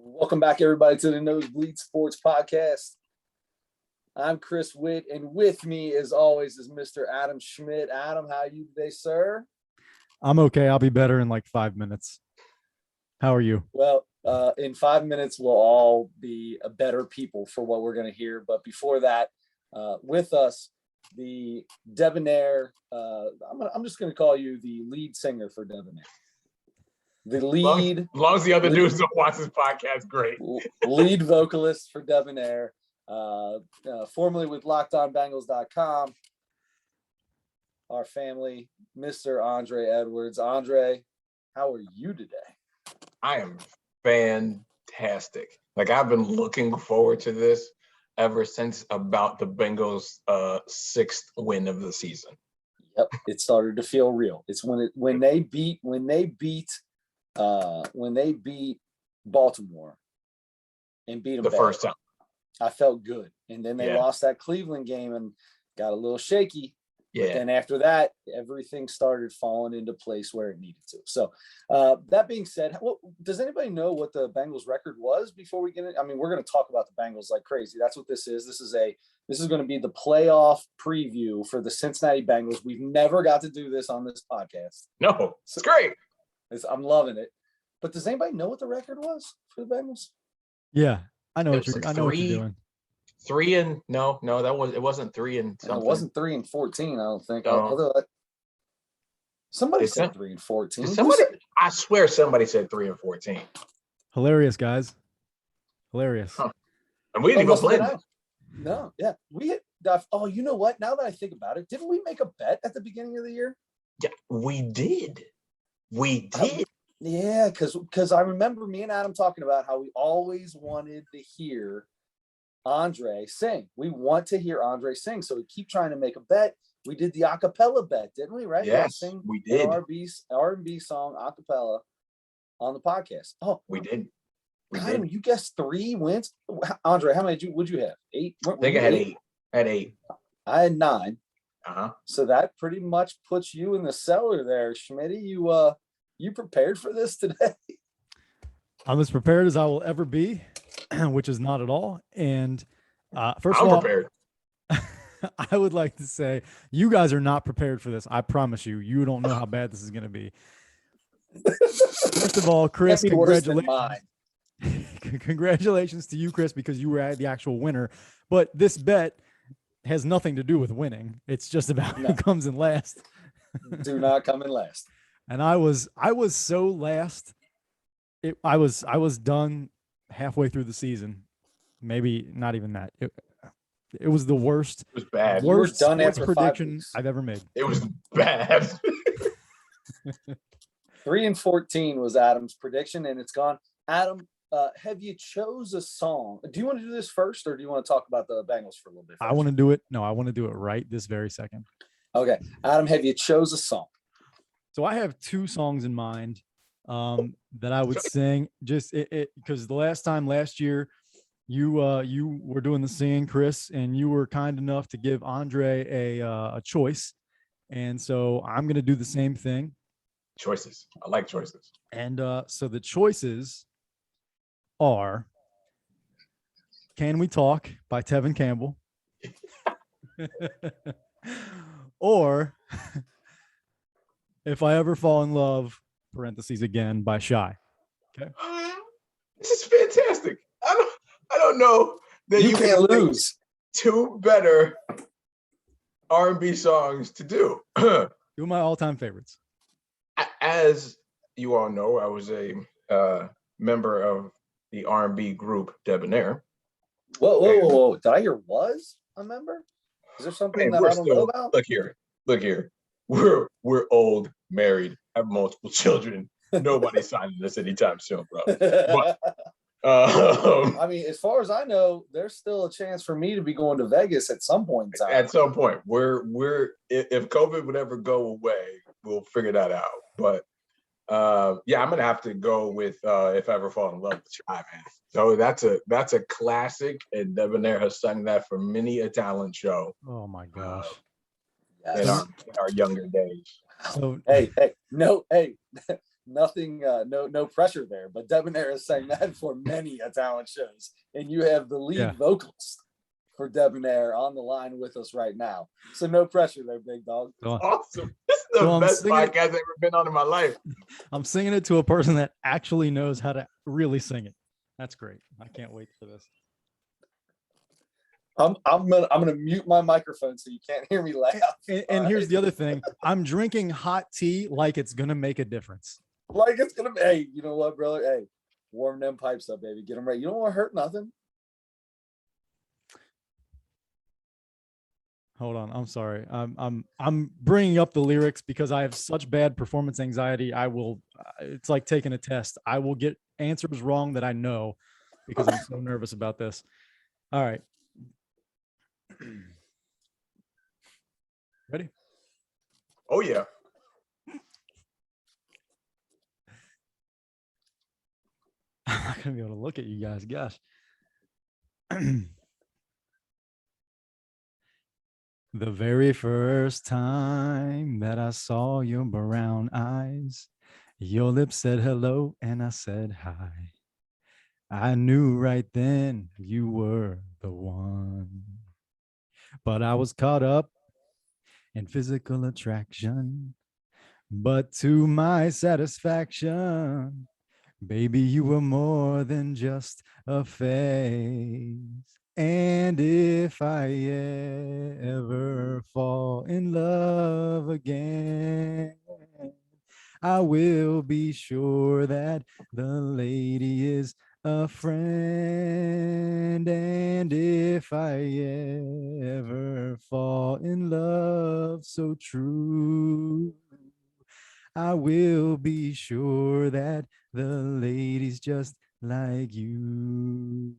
Welcome back, everybody, to the Nosebleed Sports Podcast. I'm Chris Witt, and with me, as always, is Mr. Adam Schmidt. Adam, how are you today, sir? I'm okay. I'll be better in like 5 minutes. How are you? Well, in 5 minutes, we'll all be better people for what we're going to hear. But before that, with us, the Debonair, I'm just going to call you the lead singer for Debonair. The lead, as long as the other dudes don't watch this podcast, great. Lead vocalist for Debonair, formerly with LockedOnBengals.com. Our family, Mr. Andre Edwards. Andre, how are you today? I am fantastic. Like, I've been looking forward to this ever since about the Bengals' sixth win of the season. Yep, it started to feel real. It's when they beat Baltimore and beat them the first time. I felt good. And then they lost that Cleveland game and got a little shaky. Yeah. But then after that, everything started falling into place where it needed to. So that being said, does anybody know what the Bengals record was before we get in? I mean, we're going to talk about the Bengals like crazy. That's what this is. This is going to be the playoff preview for the Cincinnati Bengals. We've never got to do this on this podcast. No, it's great. I'm loving it. But does anybody know what the record was for the Bengals? Yeah, I know what you're doing. It wasn't 3 and something. It wasn't 3 and 14, I don't think. No. Somebody said 3 and 14. I swear somebody said 3 and 14. Hilarious, guys. Hilarious. Huh. And we didn't go play that. No, yeah. You know what? Now that I think about it, didn't we make a bet at the beginning of the year? Yeah, we did. We did. Yeah, because I remember me and Adam talking about how we always wanted to hear Andre sing. We want to hear Andre sing, so we keep trying to make a bet. We did the acapella bet, didn't we? Right? Yes, we did. R&B song acapella on the podcast. Oh, we did. Adam, you guessed 3 wins. Andre, how many would you have? 8? I think I had 8. I had 9. Uh-huh. So that pretty much puts you in the cellar there, Schmitty. You prepared for this today? I'm as prepared as I will ever be, which is not at all. And first I'm of all, prepared. I would like to say you guys are not prepared for this. I promise you. You don't know how bad this is going to be. First of all, Chris, congratulations. Congratulations to you, Chris, because you were the actual winner. But this bet has nothing to do with winning. It's just about who comes in last. Do not come in last. And I was so last. I was done halfway through the season. Maybe not even that. It was the worst. It was bad. Worst done after prediction I've ever made. It was bad. 3 and 14 was Adam's prediction, and it's gone. Adam, have you chose a song? Do you want to do this first, or do you want to talk about the Bengals for a little bit first? I want to do it. No, I want to do it right this very second. Okay. Adam, have you chose a song? So I have 2 songs in mind that I would sing. Just because last year, you were doing the singing, Chris, and you were kind enough to give Andre a choice, and so I'm gonna do the same thing. Choices. I like choices. And so the choices are "Can We Talk" by Tevin Campbell, or "If I Ever Fall in Love" (parentheses again) by Shai. Okay. This is fantastic. I don't know that you can't lose 2 better R&B songs to do. 2 of my all-time favorites. As you all know, I was a member of the R&B group Debonair. Whoa. Did I hear was a member? Is there something that I don't know about? Look here. We're old, married, have multiple children. Nobody's signing this anytime soon, bro. But, I mean, as far as I know, there's still a chance for me to be going to Vegas at some point in time. At some point, if COVID would ever go away, we'll figure that out. But I'm gonna have to go with "If I Ever Fall in Love" with Shai, man. So that's a classic, and Debonair has sung that for many a talent show. Oh my gosh! In our younger days. So hey, nothing, no pressure there. But Debonair has sang that for many talent shows, and you have the lead vocalist for Debonair on the line with us right now. So no pressure there, big dog. Awesome. This is the best podcast I've ever been on in my life. I'm singing it to a person that actually knows how to really sing it. That's great. I can't wait for this. I'm gonna mute my microphone so you can't hear me laugh. And here's the other thing. I'm drinking hot tea like it's gonna make a difference. Like it's gonna be, hey, you know what, brother? Hey, warm them pipes up, baby. Get them ready. You don't want to hurt nothing. Hold on, I'm sorry. I'm bringing up the lyrics because I have such bad performance anxiety. It's like taking a test. I will get answers wrong that I know because I'm so nervous about this. All right. Ready? Oh yeah. I'm not gonna be able to look at you guys. Gosh. The very first time that I saw your brown eyes, your lips said hello and I said hi. I knew right then you were the one. But I was caught up in physical attraction. But to my satisfaction, baby, you were more than just a phase. And if I ever fall in love again, I will be sure that the lady is a friend. And if I ever fall in love so true, I will be sure that the lady's just like you.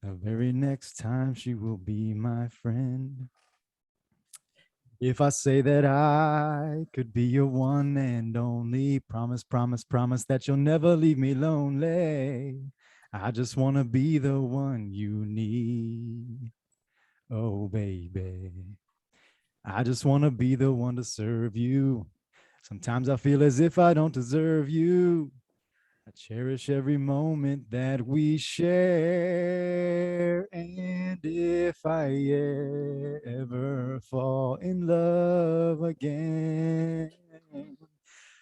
The very next time she will be my friend. If I say that I could be your one and only, promise, promise, promise that you'll never leave me lonely. I just want to be the one you need. Oh, baby. I just want to be the one to serve you. Sometimes I feel as if I don't deserve you. I cherish every moment that we share. And if I ever fall in love again,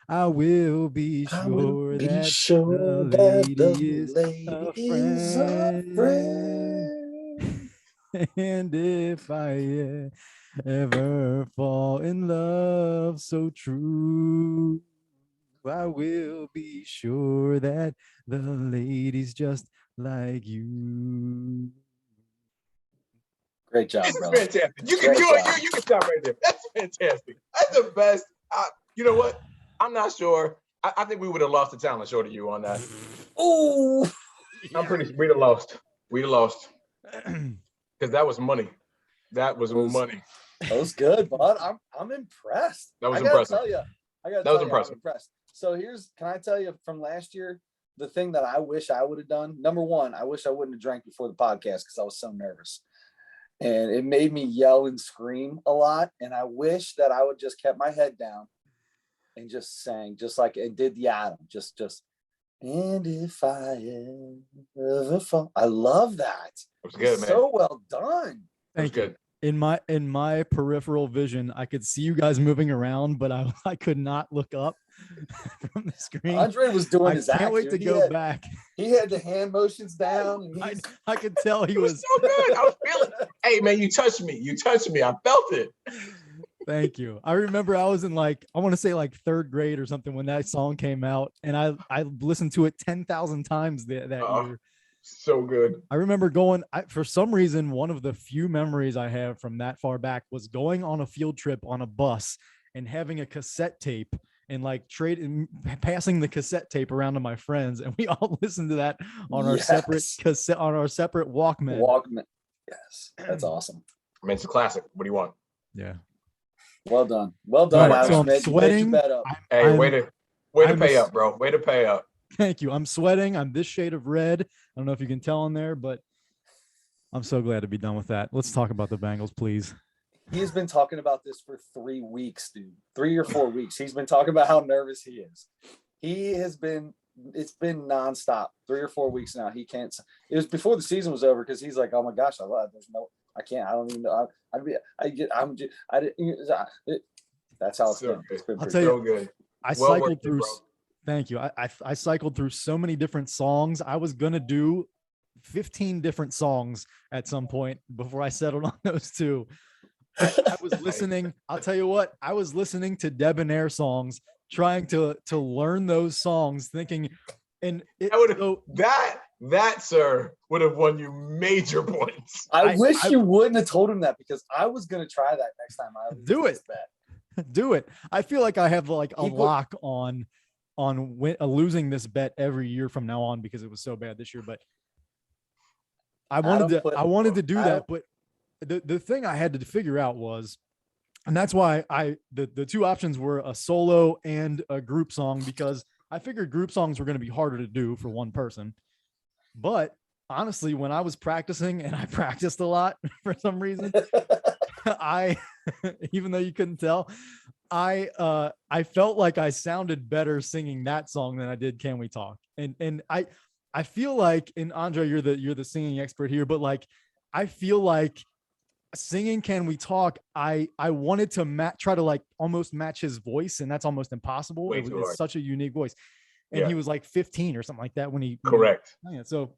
I will be sure that the lady is a friend. And if I ever fall in love so true, I will be sure that the lady's just like you. Great job, This is brother. fantastic. You can stop right there. That's fantastic. That's the best. You know what? I'm not sure. I think we would have lost the talent show to you on that. Oh, We'd have lost. We'd have lost. Because that was money. That was money. That was good, bud. I'm impressed. That was impressive. I gotta tell you, I'm impressed. So can I tell you from last year, the thing that I wish I would have done? Number one, I wish I wouldn't have drank before the podcast because I was so nervous. And it made me yell and scream a lot. And I wish that I would just kept my head down and just sang, just like it did the Adam. Just, and if I ever fall. I love that. It was good, man. So well done. Thank you. In my peripheral vision, I could see you guys moving around, but I could not look up from the screen. Andre was doing his act. I can't wait to go back. He had the hand motions down. And I could tell he was so good. I was feeling it. Hey, man, you touched me. You touched me. I felt it. Thank you. I remember I was in I want to say third grade or something when that song came out, and I listened to it 10,000 times that year. So good. I remember going, for some reason, one of the few memories I have from that far back was going on a field trip on a bus and having a cassette tape and passing the cassette tape around to my friends. And we all listened to that on our separate cassette, on our separate Walkman. Yes. That's awesome. I mean, it's a classic. What do you want? Yeah. Well done. Well done. Right, so I'm sweating. Hey, way to pay up, bro. Way to pay up. Thank you. I'm sweating. I'm this shade of red. I don't know if you can tell on there, but I'm so glad to be done with that. Let's talk about the Bengals, please. He has been talking about this for 3 weeks, dude. 3 or 4 weeks. He's been talking about how nervous he is. It's been nonstop. 3 or 4 weeks now. He can't. It was before the season was over because he's like, oh my gosh, I can't. I don't even know. That's how it's been. It's been I'll tell you, good. I cycled through. Thank you. I cycled through so many different songs. I was gonna do 15 different songs at some point before I settled on those two. I was listening. I'll tell you what. I was listening to Debonair songs, trying to learn those songs, thinking, and that sir would have won you major points. I wish you wouldn't have told him that, because I was gonna try that next time. Do it. Do it. I feel like I have like a lock on losing this bet every year from now on because it was so bad this year. But I wanted to do that. But the thing I had to figure out was, and that's why the two options were a solo and a group song, because I figured group songs were going to be harder to do for one person. But honestly, when I was practicing, and I practiced a lot for some reason, even though you couldn't tell, I felt like I sounded better singing that song than I did Can We Talk. And I feel like, and Andre, you're the singing expert here, but like I feel like singing Can We Talk, I wanted to try to like almost match his voice, and that's almost impossible. It's such a unique voice. And he was like 15 or something like that when he so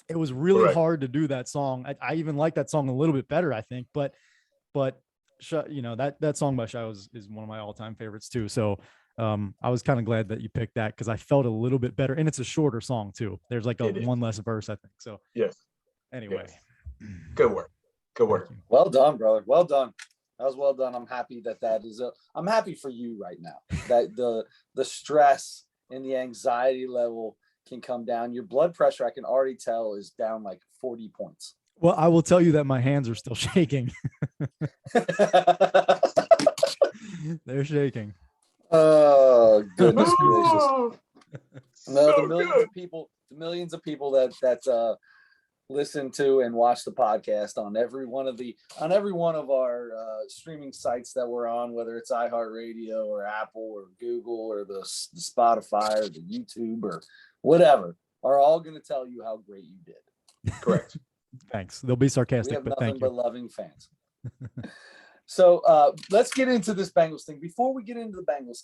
it was really hard to do that song. I even like that song a little bit better, I think, but you know, that song by Shai is one of my all-time favorites too. So I was kind of glad that you picked that, because I felt a little bit better, and it's a shorter song too. There's like one less verse, I think. So anyway, good work. Well done, brother. Well done. That was well done. I'm happy I'm happy for you right now, that the stress and the anxiety level can come down. Your blood pressure, I can already tell, is down like 40 points. Well, I will tell you that my hands are still shaking. They're shaking. Oh, goodness gracious. No, the millions of people that listen to and watch the podcast on every one of our streaming sites that we're on, whether it's iHeartRadio or Apple or Google or the Spotify or the YouTube or whatever, are all going to tell you how great you did. Correct. Thanks. They'll be sarcastic, but thank you. But loving fans. So let's get into this Bengals thing. Before we get into the Bengals,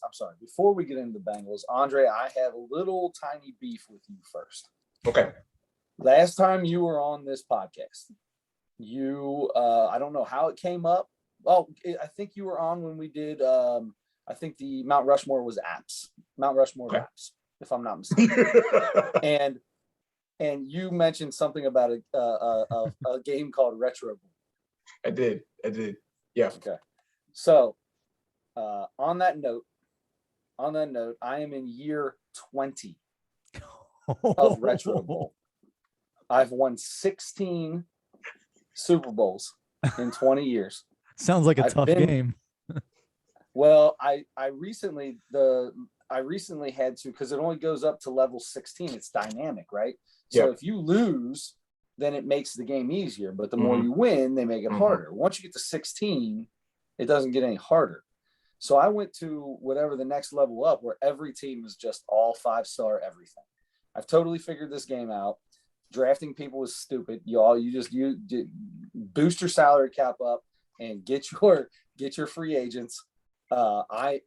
Andre, I have a little tiny beef with you first. Okay. Last time you were on this podcast, I don't know how it came up. Oh, I think you were on when we did, I think the Mount Rushmore was apps. Mount Rushmore apps, if I'm not mistaken. And you mentioned something about a game called Retro Bowl. I did. Yeah. Okay. So on that note, I am in year 20 of Retro Bowl. I've won 16 Super Bowls in 20 years. Sounds like a tough game. Well, I recently had to, because it only goes up to level 16. It's dynamic, right? So if you lose, then it makes the game easier. But the more you win, they make it harder. Once you get to 16, it doesn't get any harder. So I went to whatever the next level up, where every team is just all 5-star everything. I've totally figured this game out. Drafting people is stupid. You boost your salary cap up and get your free agents. I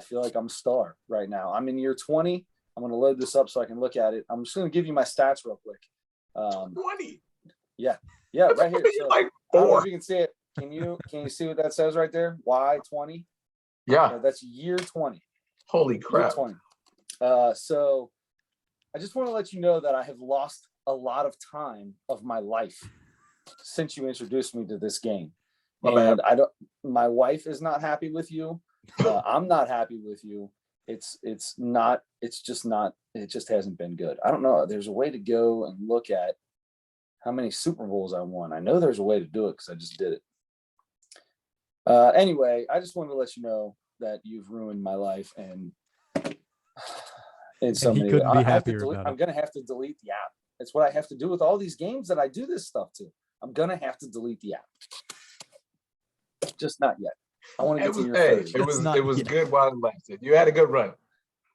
feel like I'm a star right now. I'm in year 20. I'm going to load this up so I can look at it. I'm just going to give you my stats real quick. 20. Yeah, right here. So, like 4. I don't know if you can see it. Can you see what that says right there? Y20. Yeah, that's year 20. Holy crap! Year 20. So I just want to let you know that I have lost a lot of time of my life since you introduced me to this game. My wife is not happy with you. I'm not happy with you. It just hasn't been good. I don't know. There's a way to go and look at how many Super Bowls I won. I know there's a way to do it because I just did it. Anyway, I just wanted to let you know that you've ruined my life, and in so many ways. I'm going to have to delete the app. It's what I have to do with all these games that I do this stuff to. I'm gonna have to delete the app. Just not yet. I want to get to your Hey, 30. it was good while it lasted. You had a good run.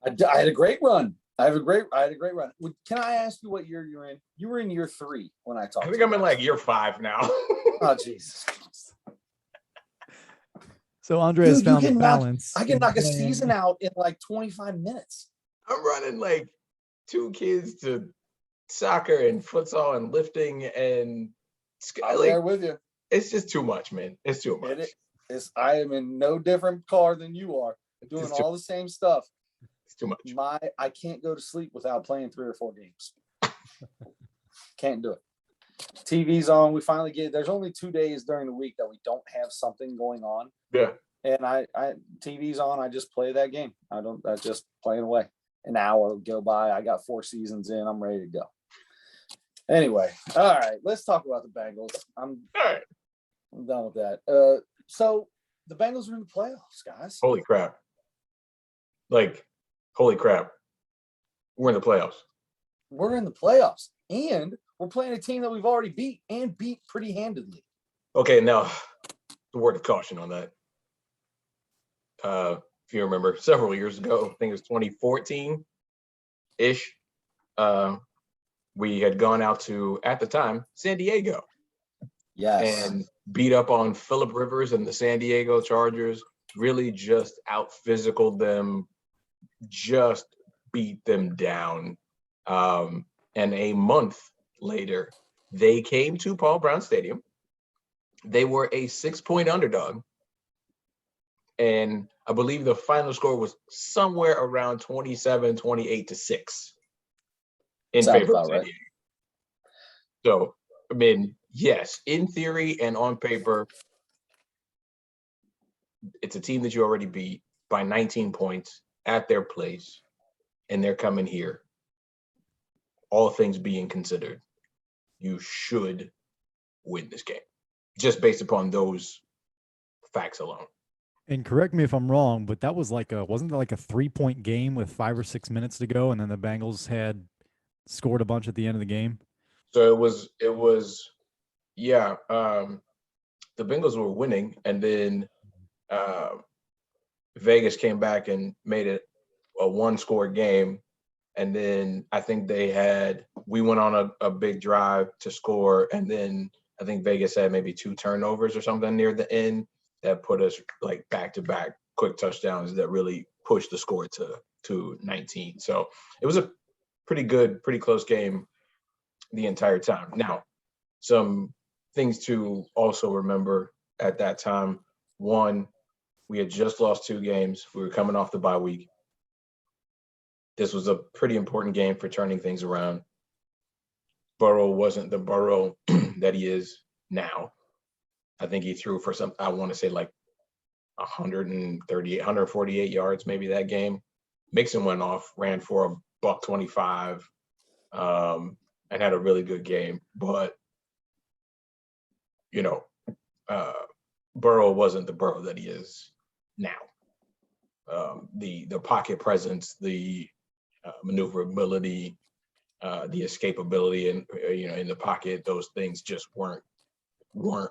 I had a great run. I had a great run. Can I ask you what year you're in? You were in year 3 when I talked. I think I'm in like year 5 now. Oh Jesus. So Andre has found the balance. I can knock a season out in like 25 minutes. I'm running like 2 kids to soccer and futsal and lifting and I'm there with you. It's just too much, man. It's too much. I am in no different car than you are, doing all the same stuff. It's too much. I can't go to sleep without playing 3 or 4 games. Can't do it. TV's on. We finally there's only 2 days during the week that we don't have something going on. Yeah. And I TV's on. I just play that game. I just playing away. An hour will go by. I got 4 seasons in. I'm ready to go. Anyway, all right. Let's talk about the Bengals. I'm done with that. So the Bengals are in the playoffs, guys. Holy crap! Holy crap! We're in the playoffs. We're in the playoffs, and we're playing a team that we've already beat pretty handedly. Okay, now the word of caution on that. If you remember, several years ago, I think it was 2014-ish, we had gone out to, at the time, San Diego. Yes. And beat up on Phillip Rivers and the San Diego Chargers, really just out-physical them, just beat them down. And a month later, they came to Paul Brown Stadium. They were a 6-point underdog. And I believe the final score was somewhere around 27-28-6 in favor of San Diego. So, I mean, yes, in theory and on paper, it's a team that you already beat by 19 points at their place, and they're coming here. All things being considered, you should win this game, just based upon those facts alone. And correct me if I'm wrong, but that was wasn't that like a 3-point game with 5 or 6 minutes to go, and then the Bengals had scored a bunch at the end of the game? So it was, yeah. The Bengals were winning, and then Vegas came back and made it a 1-score game. And then I think we went on a big drive to score, and then I think Vegas had maybe 2 turnovers or something near the end that put us like back-to-back quick touchdowns that really pushed the score to 19. So it was a pretty close game the entire time. Now, some things to also remember at that time. One, we had just lost 2 games. We were coming off the bye week. This was a pretty important game for turning things around. Burrow wasn't the Burrow that he is now. I think he threw for I want to say like 148 yards maybe that game. Mixon went off, ran for $125, and had a really good game. But, Burrow wasn't the Burrow that he is now. The pocket presence, the maneuverability, the escapability, and in the pocket, those things just weren't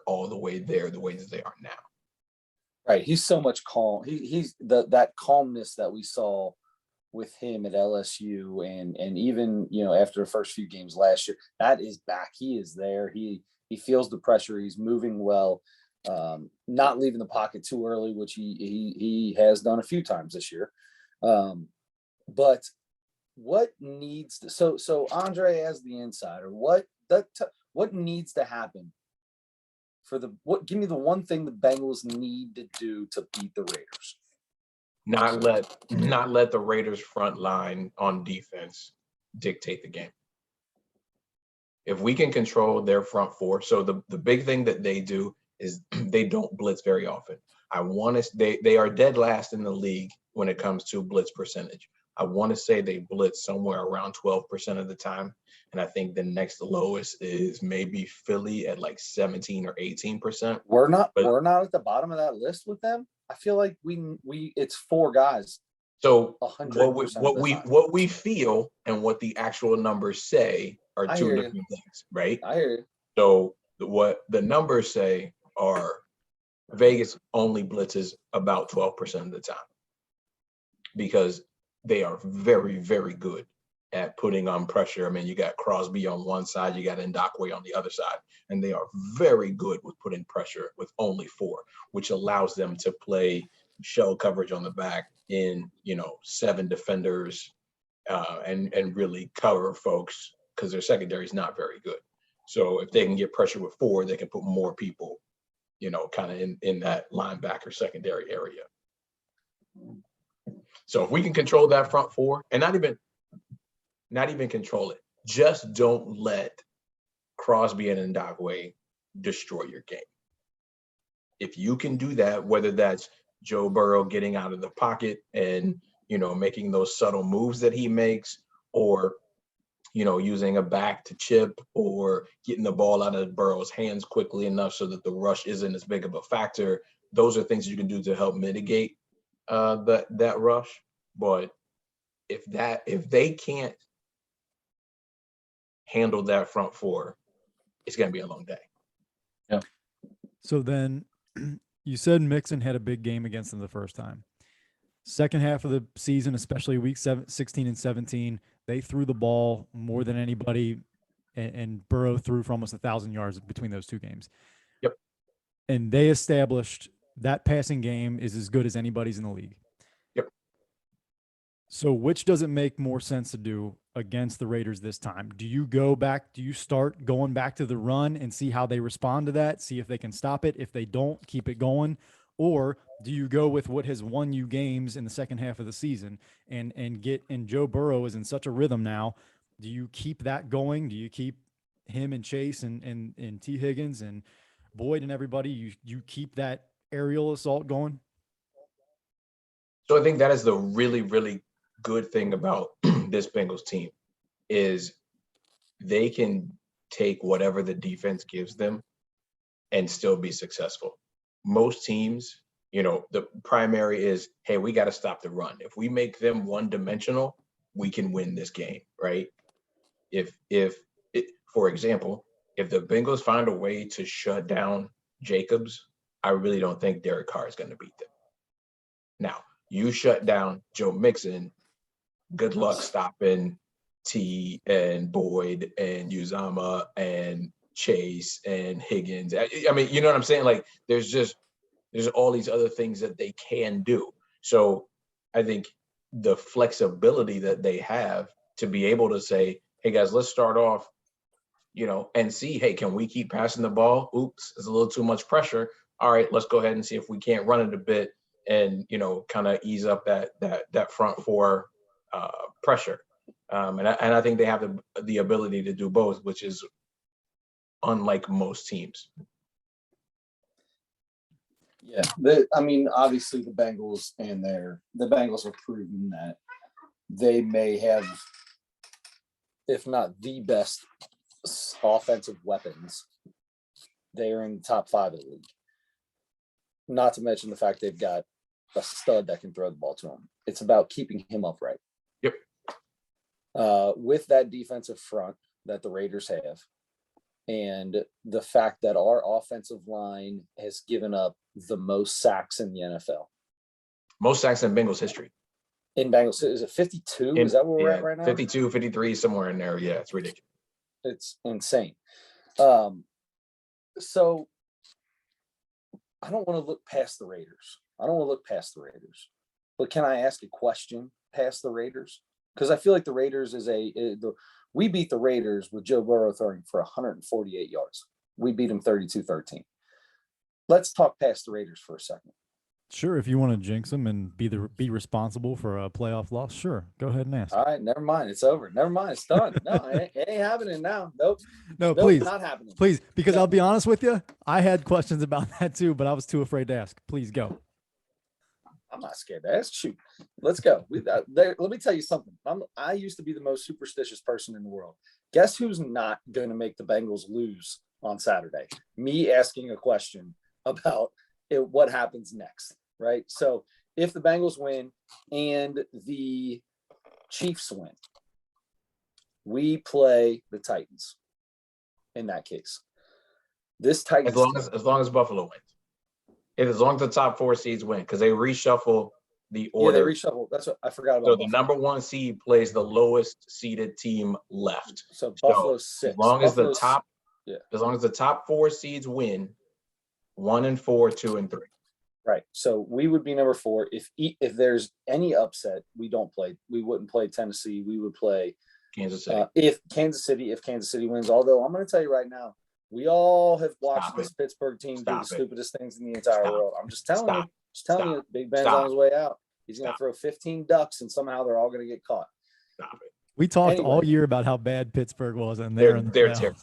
all the way there the way that they are now. Right, he's so much calm. He's that calmness that we saw with him at LSU, and even after the first few games last year, that is back. He is there. He feels the pressure. He's moving well, not leaving the pocket too early, which he has done a few times this year. But what needs to, so Andre, as the insider, what needs to happen give me the one thing the Bengals need to do to beat the Raiders? Not let the Raiders front line on defense dictate the game. If we can control their front four, so the big thing that they do is they don't blitz very often. They are dead last in the league when it comes to blitz percentage. I want to say they blitz somewhere around 12% of the time. And I think the next lowest is maybe Philly at like 17 or 18%. We're not at the bottom of that list with them. I feel like it's 4 guys. So what we feel and what the actual numbers say are 2 different things, right? I hear you. So what the numbers say are Vegas only blitzes about 12% of the time because they are very, very good at putting on pressure. I mean, you got Crosby on one side, you got Ndakwe on the other side, and they are very good with putting pressure with only 4, which allows them to play shell coverage on the back in, 7 defenders and really cover folks because their secondary is not very good. So if they can get pressure with 4, they can put more people, kind of in that linebacker secondary area. So if we can control that front 4 and not even control it, just don't let Crosby and Ndakwe destroy your game. If you can do that, whether that's Joe Burrow getting out of the pocket and, making those subtle moves that he makes, or, using a back to chip, or getting the ball out of Burrow's hands quickly enough so that the rush isn't as big of a factor, those are things you can do to help mitigate that rush. But if they can't handle that front 4, it's going to be a long day. Yeah. So then you said Mixon had a big game against them the first time. Second half of the season, especially week 16 and 17, they threw the ball more than anybody, and Burrow threw for almost 1,000 yards between those 2 games. Yep. And they established that passing game is as good as anybody's in the league. Yep. So which does it make more sense to do against the Raiders this time? Do you start going back to the run and see how they respond to that, see if they can stop it? If they don't, keep it going? Or do you go with what has won you games in the second half of the season and Joe Burrow is in such a rhythm now? Do you keep that going? Do you keep him and Chase and T. Higgins and Boyd and everybody? You keep that aerial assault going? So I think that is the really, really good thing about this Bengals team is they can take whatever the defense gives them and still be successful. Most teams, the primary is, hey, we got to stop the run. If we make them one-dimensional, we can win this game, right? For example, if the Bengals find a way to shut down Jacobs, I really don't think Derek Carr is going to beat them. Now, you shut down Joe Mixon, good luck stopping T and Boyd and Uzama and Chase and Higgins. I mean, you know what I'm saying? Like, there's all these other things that they can do. So I think the flexibility that they have to be able to say, hey guys, let's start off, and see, hey, can we keep passing the ball? Oops, it's a little too much pressure. All right, let's go ahead and see if we can't run it a bit and, kind of ease up that front 4 pressure. And I think they have the ability to do both, which is unlike most teams. Yeah, obviously the Bengals have proven that they may have, if not the best offensive weapons. They are in the top 5 of the league. Not to mention the fact they've got a stud that can throw the ball to him. It's about keeping him upright. Yep. With that defensive front that the Raiders have, and the fact that our offensive line has given up the most sacks in the NFL. Most sacks in Bengals history. In Bengals, is it 52? Is that where we're at right now? 52, 53, somewhere in there. Yeah, it's ridiculous. It's insane. So I don't want to look past the Raiders. But can I ask a question past the Raiders? Because I feel like the Raiders we beat the Raiders with Joe Burrow throwing for 148 yards. We beat them 32-13. Let's talk past the Raiders for a second. Sure, if you want to jinx them and be responsible for a playoff loss, sure, go ahead and ask. All right, never mind. It's over. Never mind. It's done. No, it ain't happening now. Nope. No, please. Not happening. Please, because I'll be honest with you, I had questions about that too, but I was too afraid to ask. Please go. I'm not scared to ask. Shoot, let's go. Let me tell you something. I used to be the most superstitious person in the world. Guess who's not going to make the Bengals lose on Saturday? Me asking a question about what happens next, right? So if the Bengals win and the Chiefs win, we play the Titans in that case. This Titans as long as Buffalo wins. As long as the top 4 seeds win, because they reshuffle the order. Yeah, they reshuffle. That's what I forgot about. So the number 1 seed plays the lowest seeded team left. So Buffalo's 6. As long as the top 4 seeds win, 1 and 4, 2 and 3. Right. So we would be number 4. If there's any upset, we wouldn't play Tennessee. We would play Kansas City. If Kansas City wins. Although I'm going to tell you right now, we all have watched this Pittsburgh team do the stupidest things in the entire world. I'm just telling you, Big Ben's on his way out. He's going to throw 15 ducks, and somehow they're all going to get caught. Stop it. We talked all year about how bad Pittsburgh was, and they're terrible.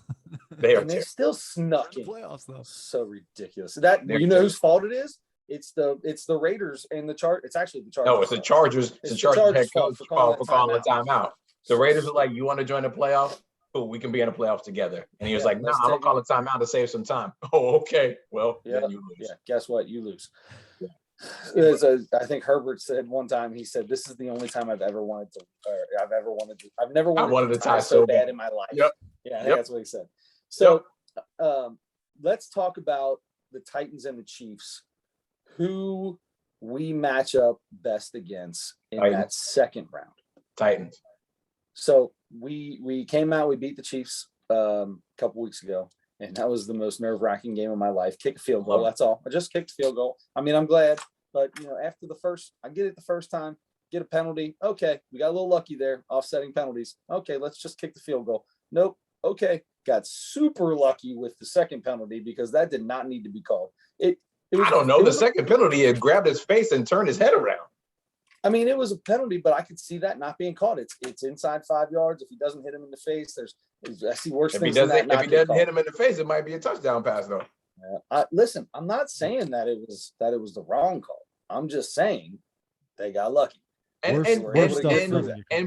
They still snuck in playoffs, though. So ridiculous. Whose fault it is? It's the Raiders and the Chargers. It's actually the Chargers. No, it's the Chargers. It's the Chargers head coach for calling the timeout. The Raiders are like, "You want to join the playoffs? Cool, we can be in the playoffs together." And he was like, "No, I'm gonna call a timeout to save some time." Oh, okay. Well, then you lose. Yeah. Guess what? You lose. Yeah. I think Herbert said one time. He said, "This is the only time I've never wanted to tie so bad in my life." Yep. Yeah, I think that's what he said. So, let's talk about the Titans and the Chiefs. Who we match up best against in that second round? Titans. So we came out, we beat the Chiefs a couple weeks ago, and that was the most nerve-wracking game of my life. Kick a field goal, that's all. I just kicked a field goal. I mean, I'm glad, but after I get it the first time, get a penalty. Okay, we got a little lucky there, offsetting penalties. Okay, let's just kick the field goal. Nope. Okay, got super lucky with the second penalty because that did not need to be called. I don't know. The second penalty, it grabbed his face and turned his head around. I mean, it was a penalty, but I could see that not being caught. It's inside 5 yards. If he doesn't hit him in the face, I see worse things than that. If he doesn't hit him in the face, it might be a touchdown pass, though. Listen, I'm not saying that it was the wrong call. I'm just saying they got lucky. And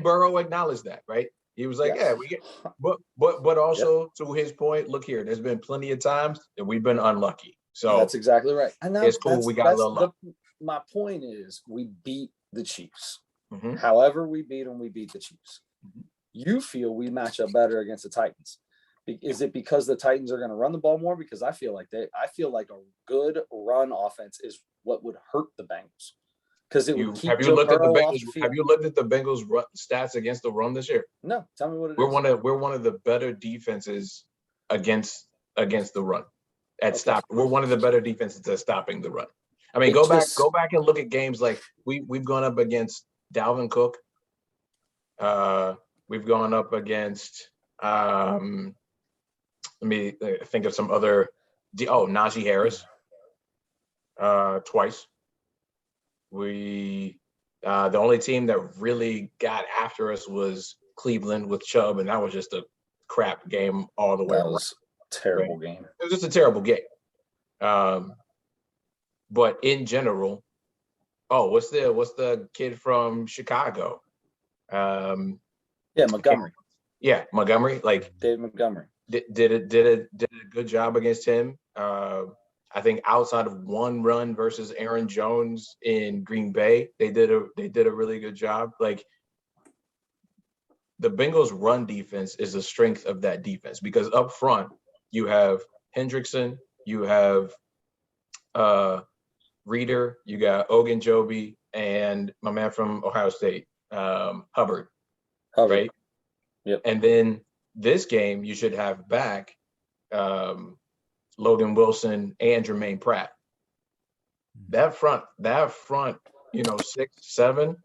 Burrow acknowledged that, right? He was like, we get, but also to his point, look here, there's been plenty of times that we've been unlucky. So that's exactly right. And it's cool. We got a little luck. My point is, we beat the Chiefs. Mm-hmm. However we beat them, we beat the Chiefs. Mm-hmm. You feel we match up better against the Titans. Is it because the Titans are going to run the ball more? Because I feel like a good run offense is what would hurt the Bengals. Because it would keep Have you looked at the Bengals stats against the run this year? No, tell me what it is. We're one of the better defenses against the run. We're one of the better defenses at stopping the run. I mean, go back and look at games like we've gone up against Dalvin Cook. We've gone up against let me think of some other Najee Harris twice. The only team that really got after us was Cleveland with Chubb, and that was just a crap game all the way around. Was a terrible game. It was just a terrible game. But in general, what's the kid from Chicago? Montgomery. Yeah, Montgomery. Like David Montgomery did a good job against him. I think outside of one run versus Aaron Jones in Green Bay, they did a really good job. Like the Bengals' run defense is the strength of that defense because up front you have Hendrickson, you have Reader, you got Ogunjobi, and my man from Ohio State, Hubbard. Right? Yep. And then this game you should have back Logan Wilson and Jermaine Pratt. That front, 6, 7,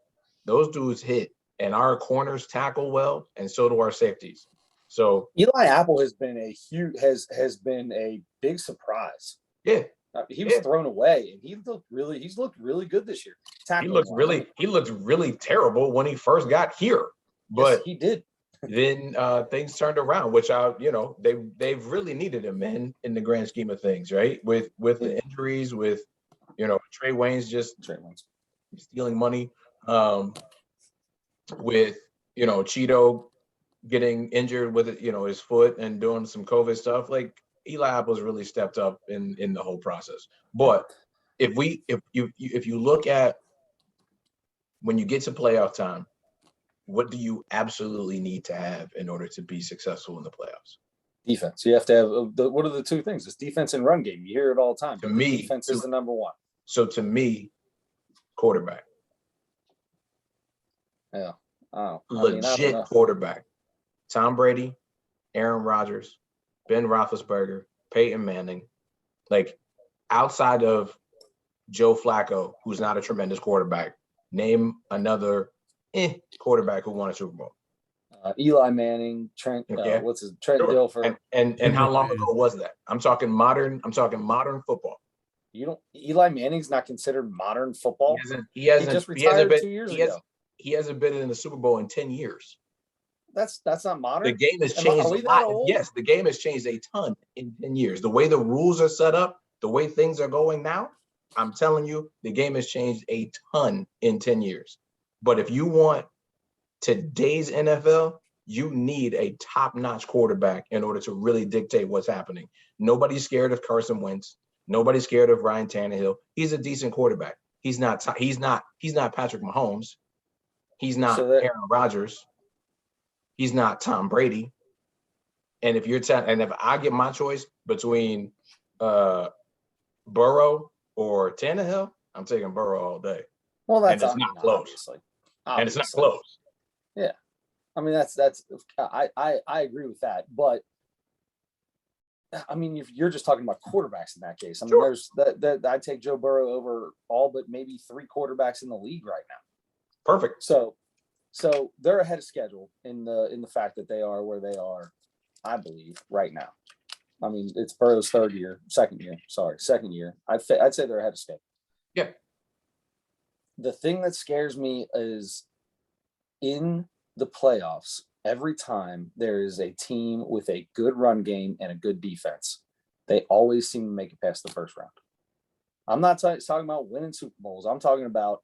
those dudes hit, and our corners tackle well, and so do our safeties. So Eli Apple has been a big surprise. Yeah. He was thrown away, and he's looked really good this year. He looked really terrible when he first got here, but yes, he did. Then things turned around, which they've really needed him in the grand scheme of things, right? With the injuries, with Trey Wayne's stealing money, with Cheeto getting injured with his foot and doing some COVID stuff. Like Eli Apple's really stepped up in the whole process. But if you look at when you get to playoff time, what do you absolutely need to have in order to be successful in the playoffs? Defense. You have to have what are the two things? It's defense and run game. You hear it all the time. To me, defense is the number one. So to me, quarterback. Yeah. Oh, Legit quarterback. Tom Brady, Aaron Rodgers, Ben Roethlisberger, Peyton Manning. Like, outside of Joe Flacco, who's not a tremendous quarterback, name another quarterback who won a Super Bowl. Eli Manning, Trent. Yeah. Trent Dilfer. And how long ago was that? I'm talking modern football. Eli Manning's not considered modern football. He just retired 2 years ago. He hasn't been in the Super Bowl in 10 years. That's not modern. The game has changed a lot. Yes, the game has changed a ton in 10 years. The way the rules are set up, the way things are going now, I'm telling you, the game has changed a ton in 10 years. But if you want today's NFL, you need a top-notch quarterback in order to really dictate what's happening. Nobody's scared of Carson Wentz. Nobody's scared of Ryan Tannehill. He's a decent quarterback. He's not Patrick Mahomes. He's not Aaron Rodgers. He's not Tom Brady. And if if I get my choice between Burrow or Tannehill, I'm taking Burrow all day. Well, that's it's not close. Obviously. And it's not close. Yeah. I mean, I agree with that. But I mean, if you're just talking about quarterbacks in that case, I mean, there's that I'd take Joe Burrow over all but maybe 3 quarterbacks in the league right now. Perfect. So they're ahead of schedule in the fact that they are where they are, I believe, right now. I mean, it's Burrow's second year. I'd say they're ahead of schedule. Yeah. The thing that scares me is in the playoffs, every time there is a team with a good run game and a good defense, they always seem to make it past the first round. I'm not talking about winning Super Bowls. I'm talking about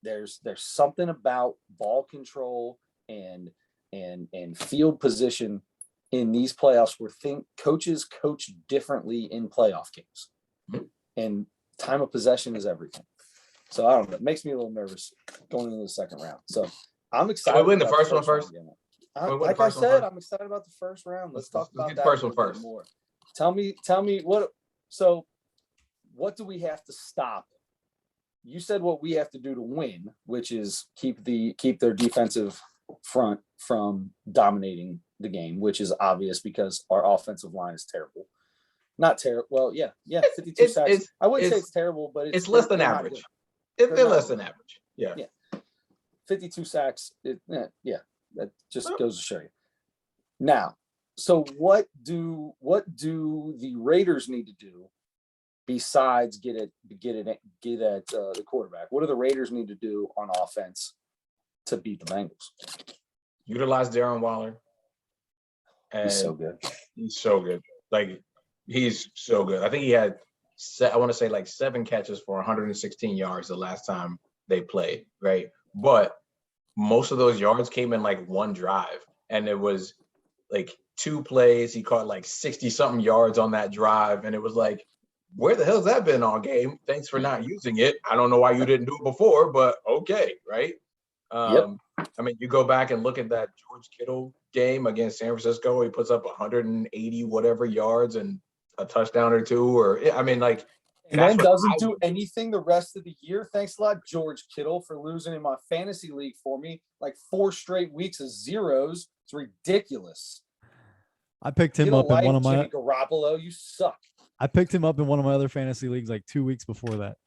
there's something about ball control and field position in these playoffs where coaches coach differently in playoff games. Mm-hmm. And time of possession is everything. So I don't know. It makes me a little nervous going into the second round. So I'm excited. Can we win the first one first? Like I said, I'm excited about the first round. Let's talk about that first one first. More. Tell me what. So what do we have to stop? You said what we have to do to win, which is keep their defensive front from dominating the game, which is obvious because our offensive line is terrible. Not terrible. Well, yeah, 52 sacks. I wouldn't say it's terrible, but it's less than average. They're less than average. Yeah. 52 sacks. That just goes to show you. Now, so what do the Raiders need to do besides get at the quarterback? What do the Raiders need to do on offense to beat the Bengals? Utilize Darren Waller. And he's so good. He's so good. Like, he's so good. I think he had, I want to say, like 7 catches for 116 yards the last time they played, right? But most of those yards came in like one drive, and it was like 2 plays. He caught like 60-something yards on that drive, and it was like, where the hell's that been all game? Thanks for not using it. I don't know why you didn't do it before, but okay, right? Yep. I mean, you go back and look at that George Kittle game against San Francisco. He puts up 180 whatever yards and a touchdown or 2, or I mean, like, and then doesn't do anything the rest of the year. Thanks a lot, George Kittle, for losing in my fantasy league for me. Like 4 straight weeks of zeros. It's ridiculous. I picked him up in one of my Jimmy Garoppolo. You suck. I picked him up in one of my other fantasy leagues like 2 weeks before that.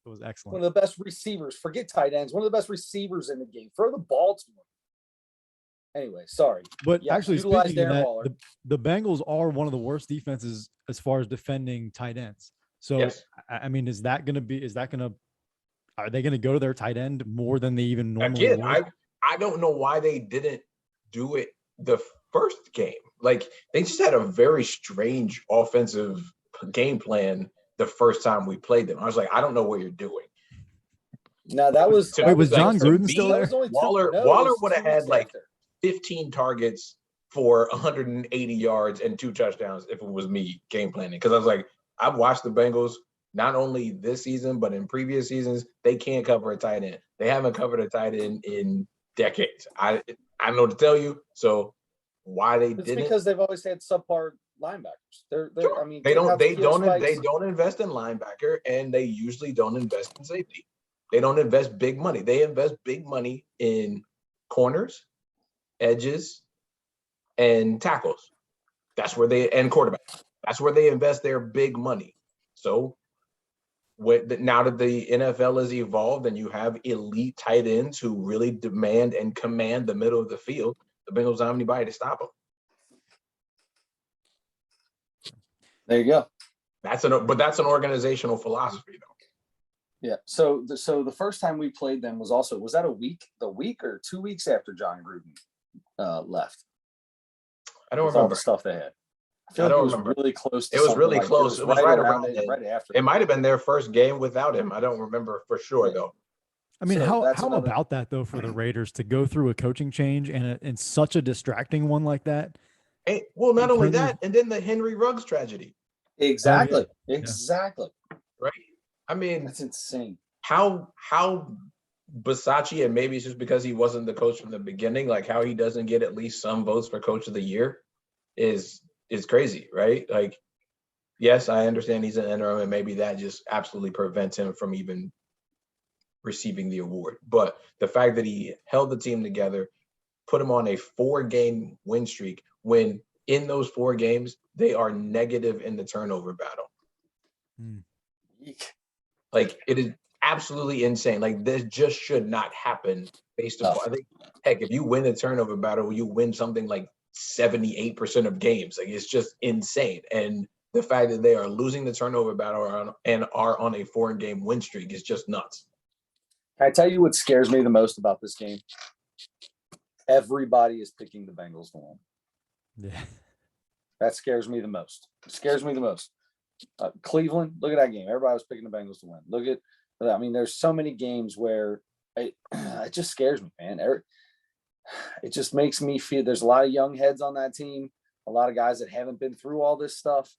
It was excellent. One of the best receivers. Forget tight ends. One of the best receivers in the game. Throw the ball to him. Anyway, sorry. But actually, speaking of that, the Bengals are one of the worst defenses as far as defending tight ends. So, yes. I mean, are they going to go to their tight end more than they even normally would? I don't know why they didn't do it the first game. Like, they just had a very strange offensive game plan the first time we played them. I was like, I don't know what you're doing. No, that was was John Gruden still there? Waller would have had like 15 targets for 180 yards and 2 touchdowns if it was me game planning. Because I was like, I've watched the Bengals not only this season, but in previous seasons, they can't cover a tight end. They haven't covered a tight end in decades. I don't know what to tell you. So why they It's didn't. because they've always had subpar linebackers. They're Sure. I mean, they don't invest in linebacker, and they usually don't invest in safety. They don't invest big money. They invest big money in corners, edges, and tackles. That's where and quarterbacks. That's where they invest their big money. So now that the NFL has evolved and you have elite tight ends who really demand and command the middle of the field, the Bengals don't have anybody to stop them. There you go. That's an organizational philosophy, though. Yeah. So the first time we played them was that a week or 2 weeks after John Gruden left? I don't with remember all the stuff they had. I feel I like don't it was remember. really close. It was really close. It was right around it, right after. It might have been their first game without him. I don't remember for sure, though. I mean, So how about that though for the Raiders to go through a coaching change and such a distracting one like that? Hey, well, not only that, and then the Henry Ruggs tragedy. Exactly. Oh, yeah. Exactly. Right. I mean, that's insane. How Bisaccia, and maybe it's just because he wasn't the coach from the beginning, like how he doesn't get at least some votes for coach of the year is crazy, right? Like, yes, I understand he's an interim, and maybe that just absolutely prevents him from even receiving the award. But the fact that he held the team together, put him on a 4-game win streak, when in those 4 games they are negative in the turnover battle. Like, it is absolutely insane. Like, this just should not happen based upon, I think, heck, if you win a turnover battle, you win something like 78% of games. Like, it's just insane. And the fact that they are losing the turnover battle and are on a 4-game win streak is just nuts. Can I tell you what scares me the most about this game? Everybody is picking the Bengals to win. Yeah. That scares me the most. It scares me the most. Cleveland, look at that game. Everybody was picking the Bengals to win. There's so many games where it just scares me, man. It just makes me feel there's a lot of young heads on that team, a lot of guys that haven't been through all this stuff.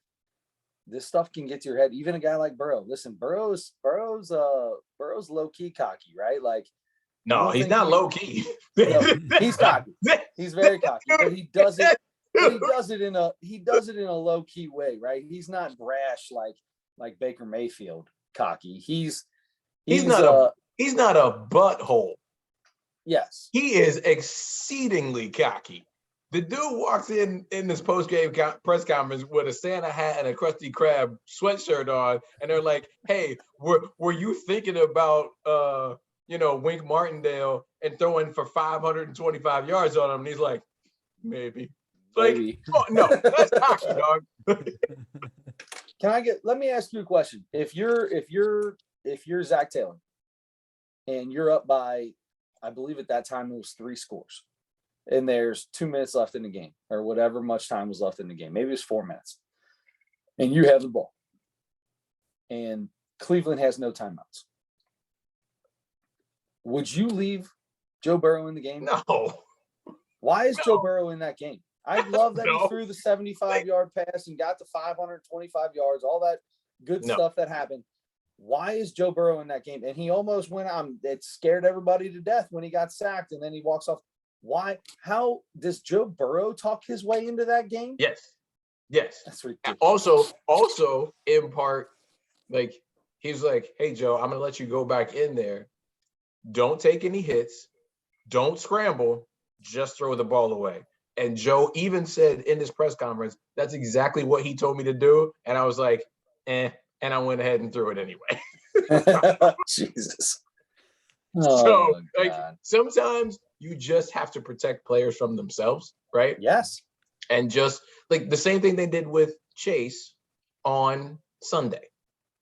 This stuff can get to your head. Even a guy like Burrow. Listen, Burrow's low-key cocky, right? Like, no, he's not low-key. He's cocky. He's very cocky, but he does it. But he does it in a low-key way, right? He's not brash like Baker Mayfield cocky. He's not a butthole. Yes. He is exceedingly cocky. The dude walks in this post-game press conference with a Santa hat and a Krusty Krab sweatshirt on, and they're like, "Hey, were you thinking about Wink Martindale and throwing for 525 yards on him?" And he's like, "Maybe." Like, oh, no, that's cocky, dog. Let me ask you a question. If you're Zach Taylor and you're up by, I believe at that time it was 3 scores, and there's 2 minutes left in the game, or whatever much time was left in the game, maybe it's 4 minutes, and you have the ball, and Cleveland has no timeouts, would you leave Joe Burrow in the game? No. Why is Joe Burrow in that game? I love that he threw the 75-yard pass and got to 525 yards, all that good stuff that happened. Why is Joe Burrow in that game? And he almost went on. It scared everybody to death when he got sacked, and then he walks off. Why? How does Joe Burrow talk his way into that game? Yes. That's ridiculous. Also, in part, like, he's like, "Hey, Joe, I'm going to let you go back in there. Don't take any hits. Don't scramble. Just throw the ball away." And Joe even said in this press conference, "That's exactly what he told me to do." And I was like, and I went ahead and threw it anyway. Jesus. So, sometimes you just have to protect players from themselves, right? Yes. And just like the same thing they did with Chase on Sunday.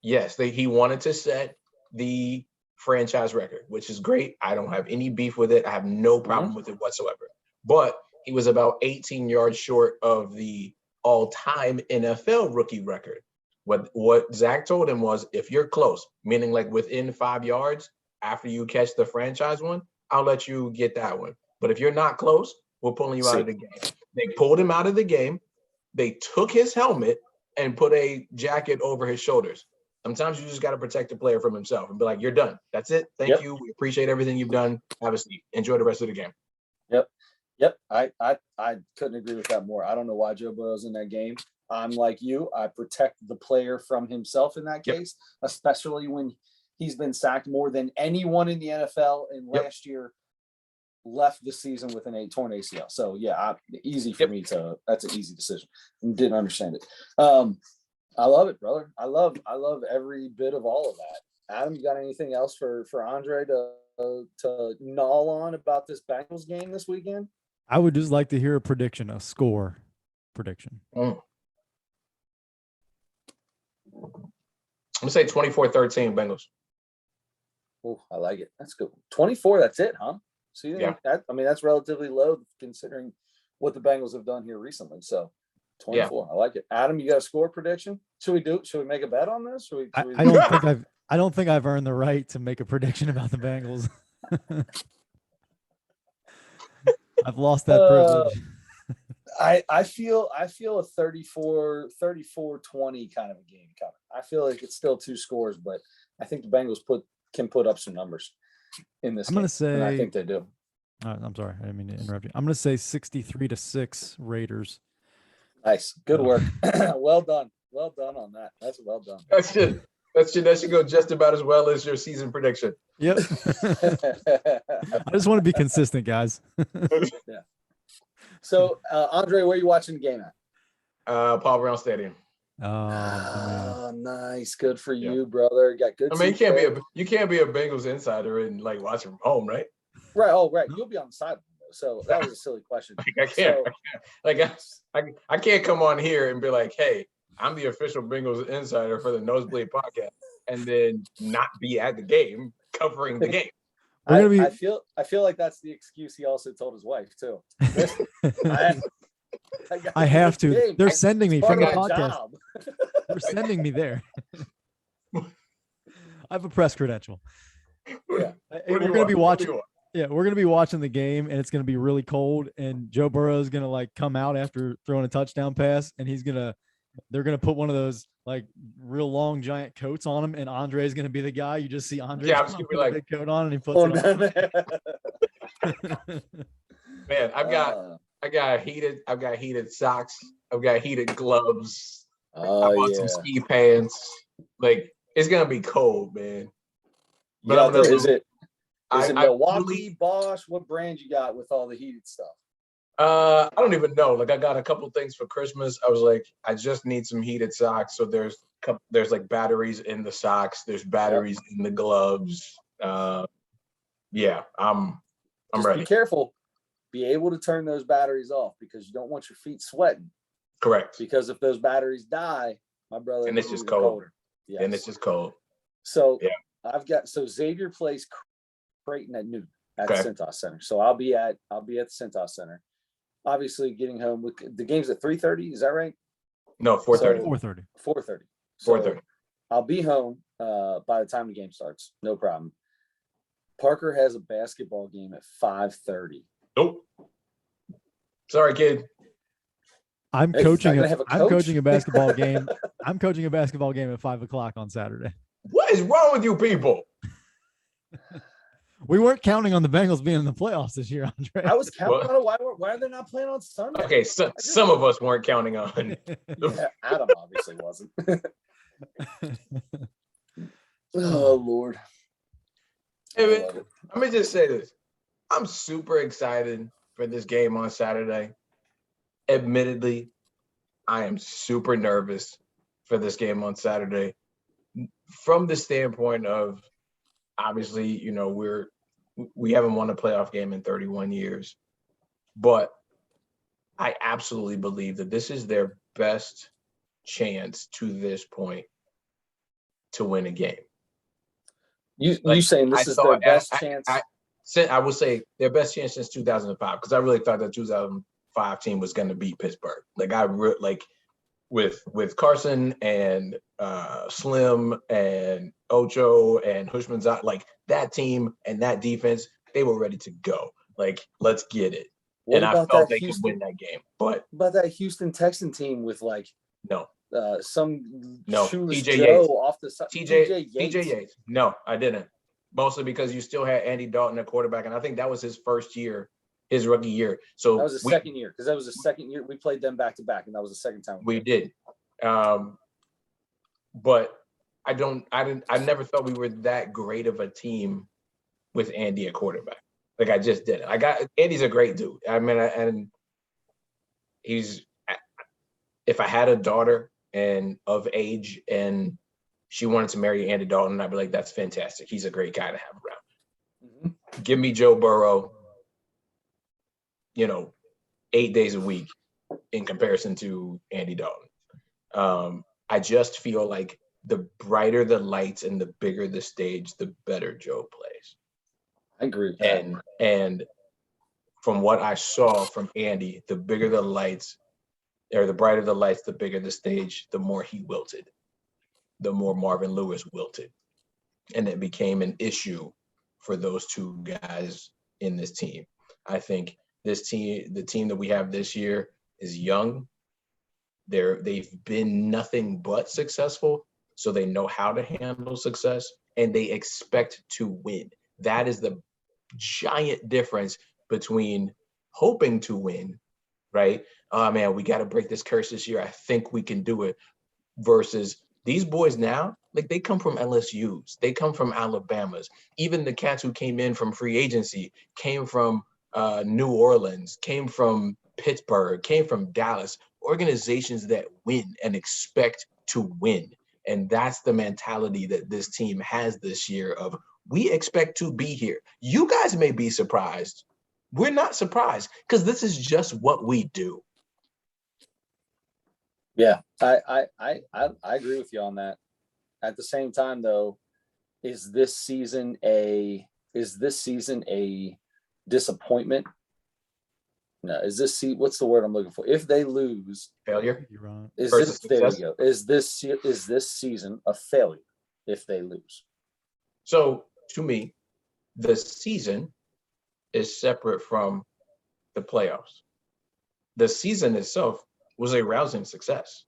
Yes, he wanted to set the franchise record, which is great. I don't have any beef with it. I have no problem with it whatsoever. But he was about 18 yards short of the all-time NFL rookie record. What Zach told him was, if you're close, meaning like within 5 yards after you catch the franchise one, I'll let you get that one. But if you're not close, we're pulling you out of the game. They pulled him out of the game. They took his helmet and put a jacket over his shoulders. Sometimes you just got to protect the player from himself and be like, "You're done. That's it. Thank you. We appreciate everything you've done. Have a seat. Enjoy the rest of the game." Yep. Yep, I couldn't agree with that more. I don't know why Joe Burrow's in that game. I'm like you. I protect the player from himself in that case, especially when he's been sacked more than anyone in the NFL. And last year left the season with an torn ACL. So yeah, easy for me to. That's an easy decision. Didn't understand it. I love it, brother. I love every bit of all of that. Adam, you got anything else for Andre to gnaw on about this Bengals game this weekend? I would just like to hear a score prediction. I'm gonna say 24-13 Bengals. Oh, I like it. That's good. 24. That's it, huh? So that's relatively low considering what the Bengals have done here recently. So 24. I like it. Adam, you got a score prediction? Should we make a bet on this? I don't think I've earned the right to make a prediction about the Bengals. I've lost that privilege. I feel a 34-20 kind of a game coming. I feel like it's still 2 scores, but I think the Bengals can put up some numbers in this game. I'm going to say, and I think they do. I'm sorry. I didn't mean to interrupt you. I'm going to say 63-6 Raiders. Nice. Good work. Well done. Well done on that. That's well done. That should go just about as well as your season prediction. Yep. I just want to be consistent, guys. Yeah. So, Andre, where are you watching the game at? Paul Brown Stadium. Oh, nice. Good for you, brother. You got good. I mean, you can't be a Bengals insider and like watch from home, right? Right. Oh, right. You'll be on the sideline. So that was a silly question. I can't come on here and be like, hey, I'm the official Bengals insider for the Nosebleed podcast, and then not be at the game covering the game. I feel like that's the excuse he also told his wife too. I have to. Game. They're sending me from the podcast. Job. They're sending me there. I have a press credential. Yeah. We're going to be watching. Yeah, we're going to be watching the game, and it's going to be really cold. And Joe Burrow is going to like come out after throwing a touchdown pass, and they're going to put one of those like real long giant coats on him, and Andre is going to be the guy. You just see Andre I'm just gonna be like, big coat on, and he puts it on. Man, I've got heated socks. I've got heated gloves. I bought some ski pants. Like, it's gonna be cold, man. But is it Milwaukee, Bosch? What brand you got with all the heated stuff? I don't even know. Like, I got a couple things for Christmas. I was like, I just need some heated socks. So there's like batteries in the socks. There's batteries in the gloves. I'm ready. Be careful. Be able to turn those batteries off because you don't want your feet sweating. Correct. Because if those batteries die, my brother, and it's just cold. Yes. And it's just cold. So Xavier plays Creighton at noon at Cintas Center. So I'll be at the Cintas Center. Obviously, getting home with the game's at 3:30. Is that right? No, 4:30. 4:30. 4:30. 4:30. I'll be home by the time the game starts. No problem. Parker has a basketball game at 5:30. Nope. Sorry, kid. I'm coaching a basketball game. I'm coaching a basketball game at 5:00 on Saturday. What is wrong with you people? We weren't counting on the Bengals being in the playoffs this year, Andre. I was counting on it. Why are they not playing on Sunday? Okay, so some of us weren't counting on. Adam obviously wasn't. Oh, Lord. Hey, let me just say this. I'm super excited for this game on Saturday. Admittedly, I am super nervous for this game on Saturday. From the standpoint of, obviously, you know, we haven't won a playoff game in 31 years, but I absolutely believe that this is their best chance to this point to win a game. You saying this is their best chance? I would say their best chance since 2005, because I really thought that 2005 team was going to beat Pittsburgh. Like with Carson and Slim and Ocho and Hushman's like that team and that defense, they were ready to go. Like, let's get it. And I felt they could win that game. But about that Houston Texan team with some shoeless TJ Joe Yates. off the side. TJ Yates. No, I didn't. Mostly because you still had Andy Dalton at quarterback, and I think that was his first year his rookie year. So that was the second year, because that was the second year we played them back to back, and that was the second time we did. But I never thought we were that great of a team with Andy at quarterback. Like, I just didn't. Andy's a great dude. I mean, and if I had a daughter and of age and she wanted to marry Andy Dalton, I'd be like, that's fantastic. He's a great guy to have around. Mm-hmm. Give me Joe Burrow, 8 days a week in comparison to Andy Dalton. I just feel like the brighter the lights and the bigger the stage, the better Joe plays. I agree with that. And from what I saw from Andy, the bigger the lights, or the brighter the lights, the bigger the stage, the more he wilted, the more Marvin Lewis wilted. And it became an issue for those two guys in this team. I think this team, the team that we have this year, is young. They've been nothing but successful, so they know how to handle success, and they expect to win. That is the giant difference between hoping to win, right? Oh man, we got to break this curse this year. I think we can do it. Versus these boys now, like, they come from LSU's, they come from Alabama's. Even the cats who came in from free agency came from New Orleans, came from Pittsburgh, came from Dallas. Organizations that win and expect to win. And that's the mentality that this team has this year of, we expect to be here. You guys may be surprised. We're not surprised, because this is just what we do. Yeah, I agree with you on that. At the same time, though, is this season a disappointment? No, what's the word I'm looking for? If they lose, failure. You're wrong. There we go. Is this season a failure if they lose? So to me, the season is separate from the playoffs. The season itself was a rousing success.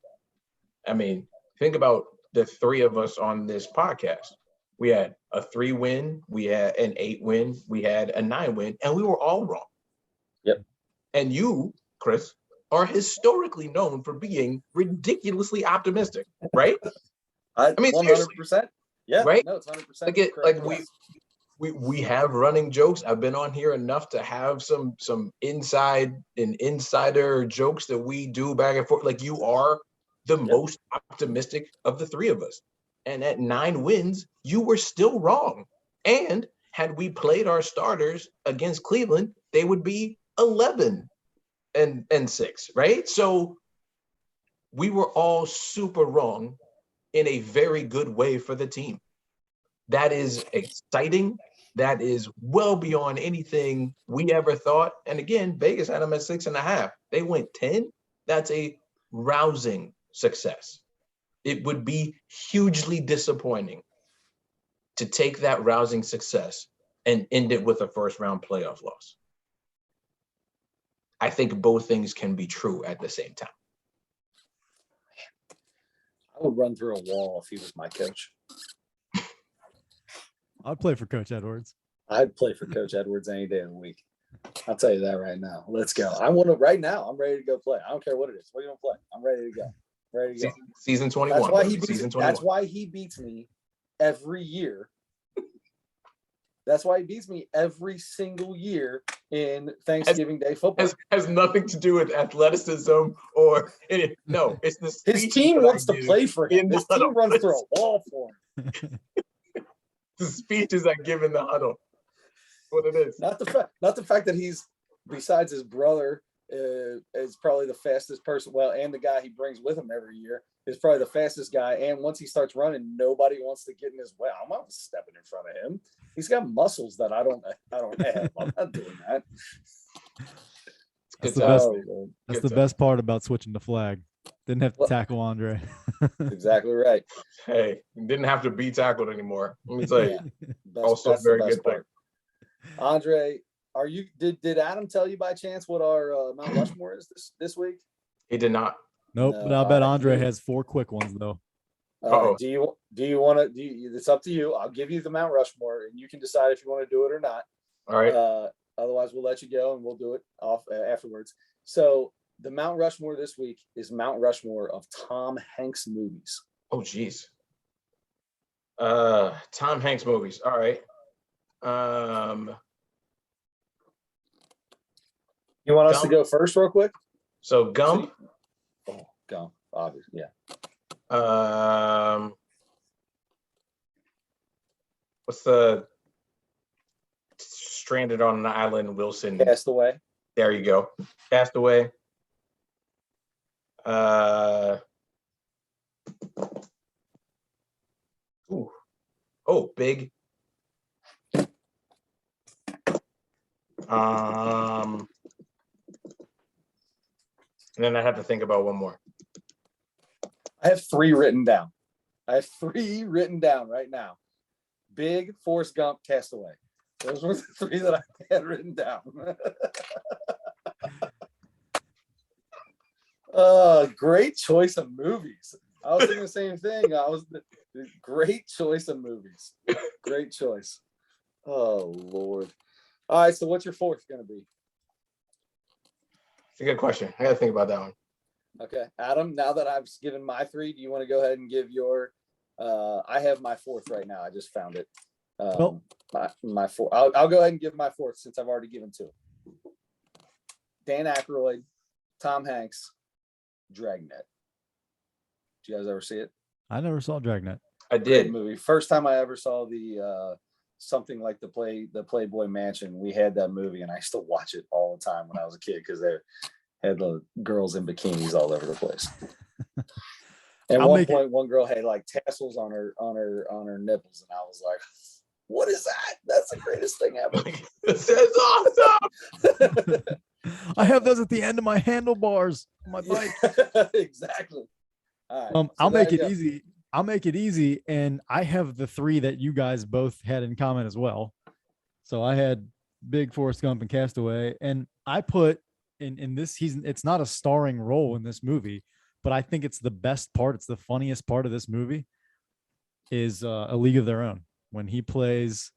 I mean, think about the three of us on this podcast. We had a 3-win, we had an 8-win, we had a 9-win, and we were all wrong. Yep. And you, Chris, are historically known for being ridiculously optimistic, right? I mean, 100%. Yeah, right? No, it's 100%. We have running jokes. I've been on here enough to have some insider jokes that we do back and forth. Like, you are the most optimistic of the three of us. And at 9 wins, you were still wrong. And had we played our starters against Cleveland, they would be 11-6, right? So we were all super wrong in a very good way for the team. That is exciting. That is well beyond anything we ever thought. And again, Vegas had them at 6.5. They went 10. That's a rousing success. It would be hugely disappointing to take that rousing success and end it with a first-round playoff loss. I think both things can be true at the same time. I would run through a wall if he was my coach. I'd play for Coach Edwards. I'd play for Coach Edwards any day of the week. I'll tell you that right now. Let's go. I want to right now. I'm ready to go play. I don't care what it is. What are you going to play? I'm ready to go. Season 21. That's why he beats me every year. That's why he beats me every single year in Thanksgiving Day football. Has nothing to do with athleticism or any, no. It's this. His team wants to play for him. His team runs through a wall for him. The speeches I give in the huddle. What it is. Not the fact that he's, besides his brother, is probably the fastest person. Well, and the guy he brings with him every year is probably the fastest guy. And once he starts running, nobody wants to get in his way. I'm not stepping in front of him. He's got muscles that I don't have. I'm not doing that. That's the best part about switching the flag. Didn't have to tackle Andre. Exactly right. Hey, didn't have to be tackled anymore. Let me tell you. Also, very good thing. Andre, did Adam tell you by chance what our Mount Rushmore is this week? He did not. Nope. No, but I bet Andre has 4 quick ones though. Do you want to? It's up to you. I'll give you the Mount Rushmore, and you can decide if you want to do it or not. All right. Otherwise, we'll let you go and we'll do it off afterwards. So the Mount Rushmore this week is Mount Rushmore of Tom Hanks movies. Oh, geez. Tom Hanks movies. All right. You want us to go first real quick? So Gump. Gump, obviously, yeah. What's the Stranded on an Island Wilson? Castaway. There you go. Castaway. Big. And then I have to think about one more. I have 3 written down. right now. Big, Forrest Gump, Castaway. Those were the 3 that I had written down. Great choice of movies. I was thinking the same thing. Great choice of movies. Great choice. Oh, Lord. All right, so what's your 4th going to be? It's a good question. I got to think about that one. Okay. Adam, now that I've given my 3, do you want to go ahead and give your I have my 4th right now. I just found it. My 4. I'll go ahead and give my 4th since I've already given 2. Dan Aykroyd, Tom Hanks, Dragnet. Did you guys ever see it? I never saw Dragnet. I did. Great movie. First time I ever saw the something like the Playboy Mansion. We had that movie, and I used to watch it all the time when I was a kid because they had the girls in bikinis all over the place. At one point, one girl had like tassels on her nipples, and I was like, "What is that? That's the greatest thing ever!" This is awesome. I have those at the end of my handlebars on my bike. Exactly. All right, so I'll make it easy. I'll make it easy, and I have the 3 that you guys both had in common as well. So I had Big, Forrest Gump, and Castaway, and I put in this season. It's not a starring role in this movie, but I think it's the best part. It's the funniest part of this movie. Is A League of Their Own when he plays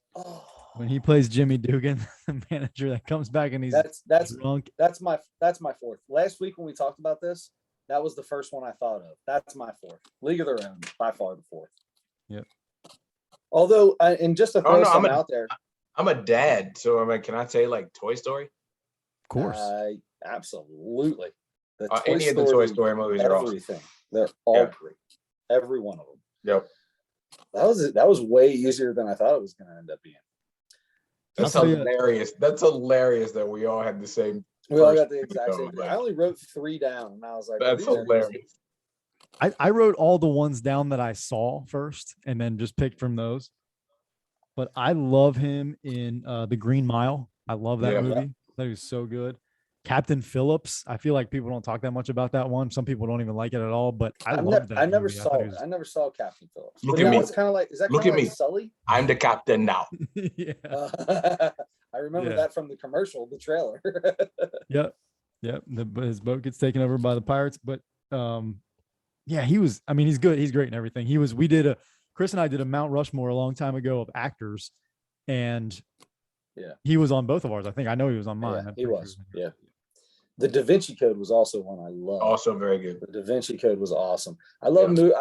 Jimmy Dugan, the manager that comes back and he's drunk. That's my 4th. Last week when we talked about this, that was the first one I thought of. That's my 4th. League of Their Own, by far the 4th. Yep. Although, and just to throw something out there, I'm a dad, so I mean, can I say like Toy Story? Of course, absolutely. Any of the Toy Story movies are awesome. They're all great. Every one of them. Yep. That was way easier than I thought it was going to end up being. That's hilarious. That's hilarious that we all had the same. We all got the exact same. I only wrote 3 down, and I was like, "That's hilarious." I wrote all the ones down that I saw first, and then just picked from those. But I love him in The Green Mile. I love that movie. That was so good. Captain Phillips. I feel like people don't talk that much about that one. Some people don't even like it at all, but I love that. I never saw Captain Phillips. Look at me. It's kind of like, is that kind of like Sully? I'm the captain now. Yeah. I remember that from the commercial, the trailer. Yep. His boat gets taken over by the pirates, but he was. I mean, he's good. He's great and everything. Chris and I did a Mount Rushmore a long time ago of actors, and he was on both of ours. I think I know he was on mine. Yeah, he was. Yeah. The Da Vinci Code was also one I loved. Also very good. The Da Vinci Code was awesome. I love movies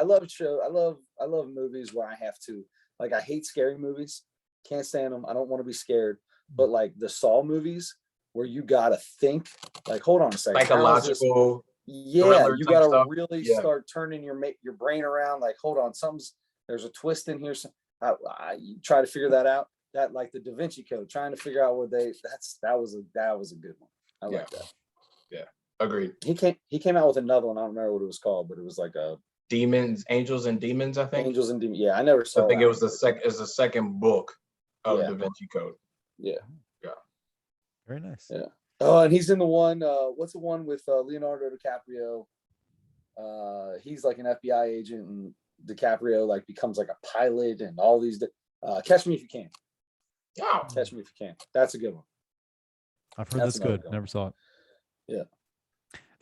where I have to, like, I hate scary movies. Can't stand them. I don't want to be scared. But like the Saw movies where you gotta think, like, hold on a second. Psychological. You gotta really start turning your brain around. Like, hold on, there's a twist in here. You try to figure that out. That, like the Da Vinci Code, trying to figure out that was a good one. I like that. Yeah, agreed. He came out with another one. I don't remember what it was called, but it was like a Angels and Demons, I think. Angels and Demons. Yeah, I never saw. I think it was the second book of Da Vinci Code. Yeah. Very nice. Yeah. Oh, and he's in the one. What's the one with Leonardo DiCaprio? He's like an FBI agent, and DiCaprio like becomes like a pilot, and all these. Catch Me If You Can. Yeah. Catch Me If You Can. That's a good one. I've heard that's good. Never saw it. Yeah.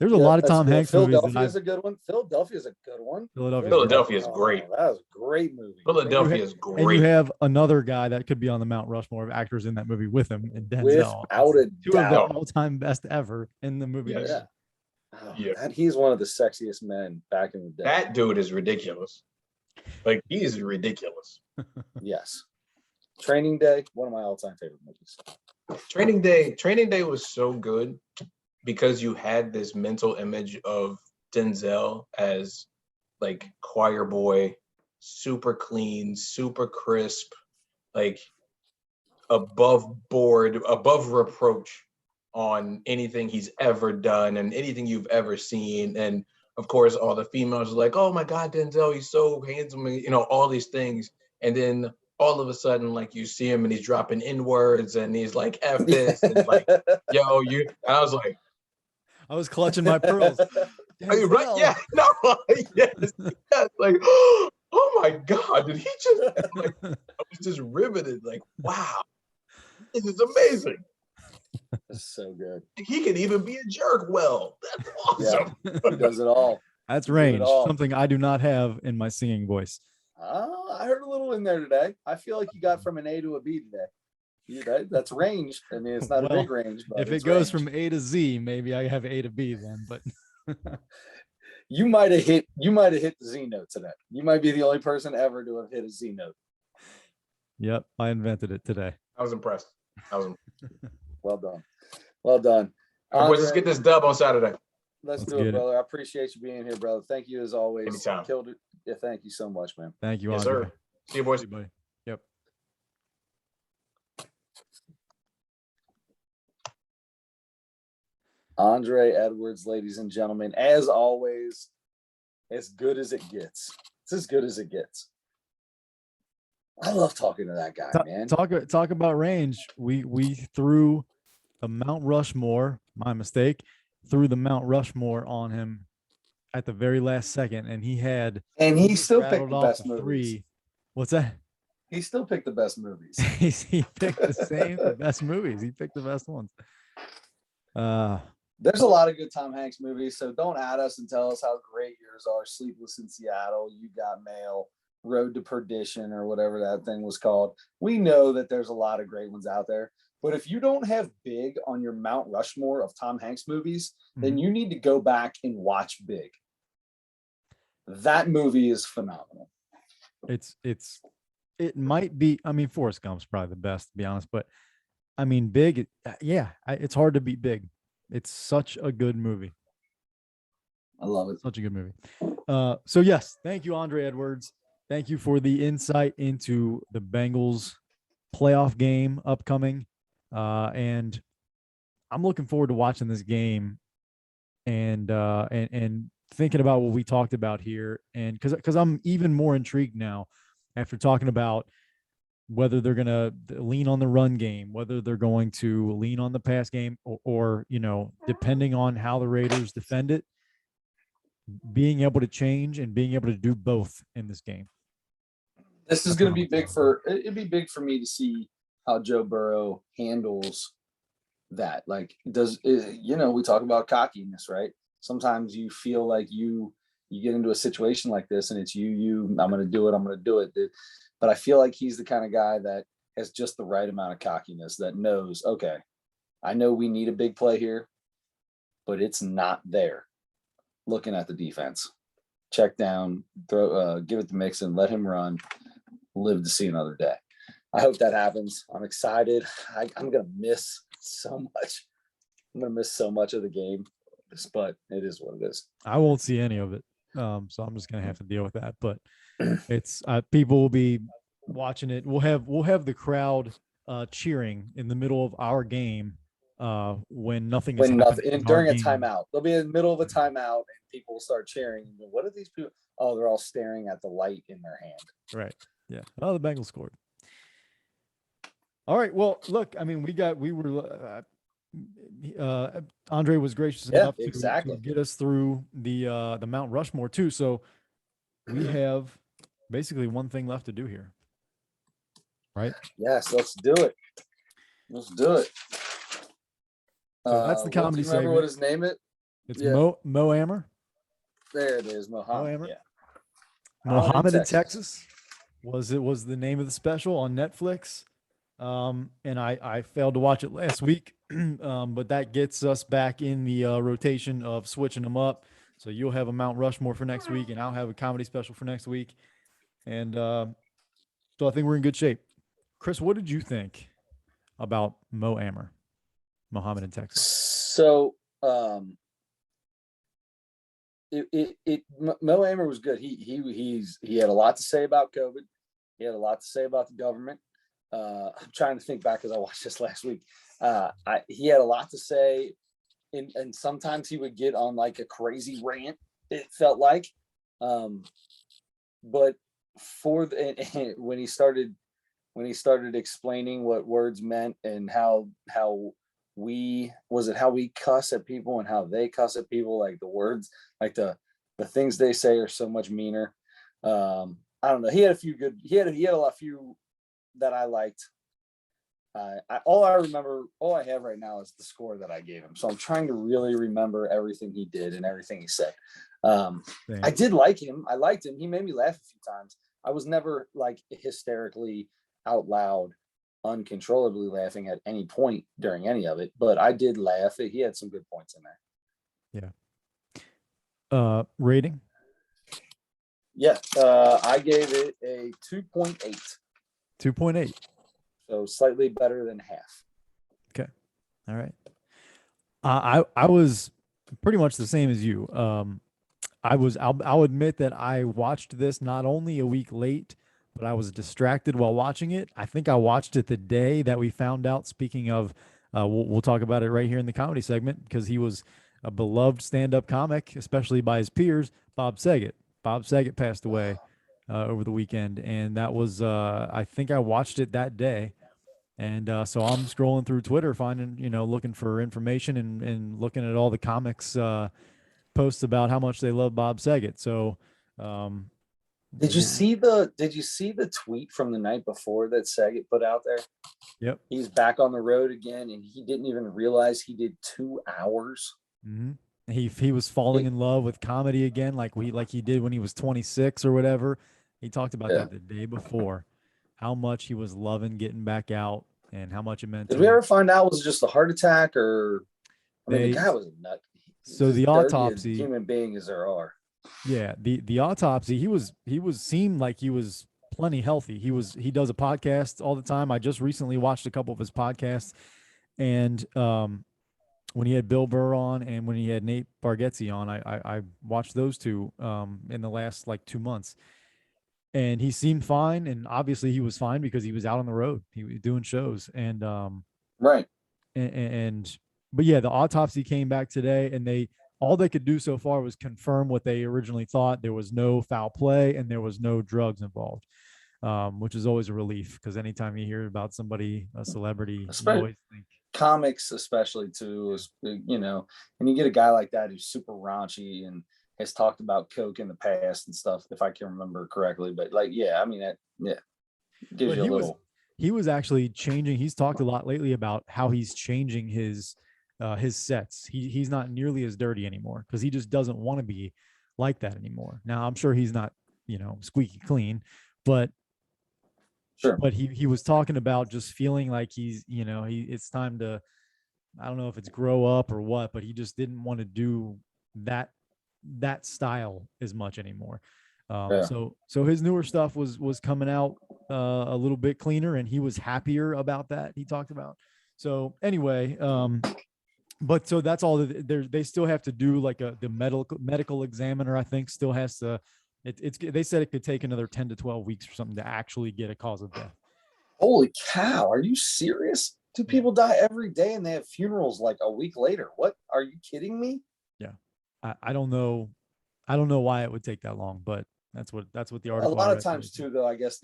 There's a lot of Tom Hanks movies. Philadelphia is a good one. Philadelphia is a good one. Philadelphia is great. That was a great movie. Philadelphia is great. And you have another guy that could be on the Mount Rushmore of actors in that movie with him, and Denzel. Without a Two doubt. of the all-time best ever in the movie. Yeah. He's one of the sexiest men back in the day. That dude is ridiculous. Like, he is ridiculous. Yes. Training Day, one of my all-time favorite movies. Training Day was so good because you had this mental image of Denzel as like choir boy, super clean, super crisp, like above board, above reproach on anything he's ever done and anything you've ever seen. And of course, all the females are like, oh my God, Denzel, he's so handsome, and, you know, all these things. And then all of a sudden, like, you see him and he's dropping N-words and he's like, F this, and like, yo, you, and I was like, I was clutching my pearls. are you right? Yeah, no, yes, like, oh my God, did he just, like, I was just riveted, like, wow, this is amazing. That's so good. He can even be a jerk well. That's awesome. Yeah, he does it all. That's range, something I do not have in my singing voice. I heard a little in there today. I feel like you got from an A to a B today. That's range. I mean, it's not a big range. But if it goes from A to Z, maybe I have A to B then. But you might have hit the Z note today. You might be the only person ever to have hit a Z note. Yep, I invented it today. I was impressed. Well done. Well done. Andre, let's get this dub on Saturday. Let's do it, brother. I appreciate you being here, brother. Thank you as always. Anytime. Killed it. Yeah, thank you so much, man. Thank you, yes, Andre. sir. See you, boys. Buddy. Yep. Andre Edwards, ladies and gentlemen, as always, as good as it gets. It's as good as it gets. I love talking to that guy, man. Talk about range. We threw the Mount Rushmore, my mistake, threw the Mount Rushmore on him at the very last second, and he still picked the best movies. What's that? He still picked the best movies. he picked the best movies. He picked the best ones. There's a lot of good Tom Hanks movies, so don't add us and tell us how great yours are. Sleepless in Seattle, You Got Mail, Road to Perdition, or whatever that thing was called. We know that there's a lot of great ones out there. But if you don't have Big on your Mount Rushmore of Tom Hanks movies, then you need to go back and watch Big. That movie is phenomenal. It might be, I mean, Forrest Gump's probably the best, to be honest, but I mean, Big, it's hard to beat Big. It's such a good movie. I love it. Such a good movie. So yes, thank you, Andre Edwards. Thank you for the insight into the Bengals playoff game upcoming. And I'm looking forward to watching this game and thinking about what we talked about here. And because I'm even more intrigued now after talking about whether they're going to lean on the run game, whether they're going to lean on the pass game, or you know, depending on how the Raiders defend it, being able to change and being able to do both in this game. This is going to be it'd be big for me to see how Joe Burrow handles that. Like, we talk about cockiness, right? Sometimes you feel like you get into a situation like this and it's I'm going to do it. But I feel like he's the kind of guy that has just the right amount of cockiness, that knows, okay, I know we need a big play here, but it's not there. Looking at the defense, check down, give it to Mixon, let him run, live to see another day. I hope that happens. I'm excited. I'm going to miss so much. I'm going to miss so much of the game, but it is what it is. I won't see any of it. So I'm just going to have to deal with that, but it's people will be watching it. We'll have the crowd cheering in the middle of our game when nothing is happening during a timeout. They'll be in the middle of a timeout and people will start cheering. What are these people? Oh, they're all staring at the light in their hand. Right. Yeah. Oh, the Bengals scored. All right. Well, look, I mean, Andre was gracious enough to get us through the Mount Rushmore too. So we have basically one thing left to do here. Right? Yes, let's do it. So that's the comedy segment. Remember what his name is? It's Mo Amer. There it is, Mohammed. Yeah. Mohammed in Texas was the name of the special on Netflix. And I failed to watch it last week, but that gets us back in the rotation of switching them up. So you'll have a Mount Rushmore for next week, and I'll have a comedy special for next week. And so I think we're in good shape. Chris, what did you think about Mo Amer, Mohammed in Texas? So Mo Amer was good. He had a lot to say about COVID. He had a lot to say about the government. I'm trying to think back because I watched this last week. He had a lot to say, and sometimes he would get on like a crazy rant. It felt like, but when he started explaining what words meant and how we cuss at people and how they cuss at people, like the words, like the things they say are so much meaner. I don't know. He had a few that I liked. All I have right now is the score that I gave him. So I'm trying to really remember everything he did and everything he said. I did like him. I liked him. He made me laugh a few times. I was never like hysterically out loud, uncontrollably laughing at any point during any of it, but I did laugh. He had some good points in there. Yeah. Rating? Yeah. I gave it a 2.8. 2.8. So slightly better than half. Okay. All right. I was pretty much the same as you. I'll admit that I watched this not only a week late, but I was distracted while watching it. I think I watched it the day that we found out, speaking of, we'll talk about it right here in the comedy segment, because he was a beloved stand-up comic, especially by his peers, Bob Saget. Bob Saget passed away over the weekend, and that was, I think I watched it that day. And so I'm scrolling through Twitter, finding, looking for information and looking at all the comics posts about how much they love Bob Saget. So, did you see the tweet from the night before that Saget put out there? Yep. He's back on the road again, and he didn't even realize he did 2 hours. Mm-hmm. He was falling in love with comedy again, like he did when he was 26 or whatever. He talked about that the day before, how much he was loving getting back out and how much it meant. Did we ever find out was it just a heart attack, or the guy was a nut. So the autopsy, human being as there are. Yeah, the autopsy, he seemed like he was plenty healthy. He does a podcast all the time. I just recently watched a couple of his podcasts, and when he had Bill Burr on and when he had Nate Bargatze on, I watched those two in the last like 2 months, and he seemed fine, and obviously he was fine because he was out on the road, he was doing shows, and right, but yeah, the autopsy came back today, and all they could do so far was confirm what they originally thought. There was no foul play and there was no drugs involved, which is always a relief, because anytime you hear about somebody, a celebrity, you always think comics, especially too, and you get a guy like that who's super raunchy and has talked about coke in the past and stuff, if I can remember correctly. But gives you a little. He was actually changing. He's talked a lot lately about how he's changing his sets. He's not nearly as dirty anymore because he just doesn't want to be like that anymore. Now, I'm sure he's not, squeaky clean, but sure. But he was talking about just feeling like it's time to, I don't know if it's grow up or what, but he just didn't want to do that style as much anymore. So his newer stuff was coming out a little bit cleaner, and he was happier about that. He talked about. So anyway, but so that's all. They still have to do like the medical examiner, I think, still has to. They said it could take another 10 to 12 weeks or something to actually get a cause of death. Holy cow! Are you serious? Do people die every day and they have funerals like a week later? What? Are you kidding me? Yeah, I don't know. I don't know why it would take that long, but that's what the article. A lot of times too, though. I guess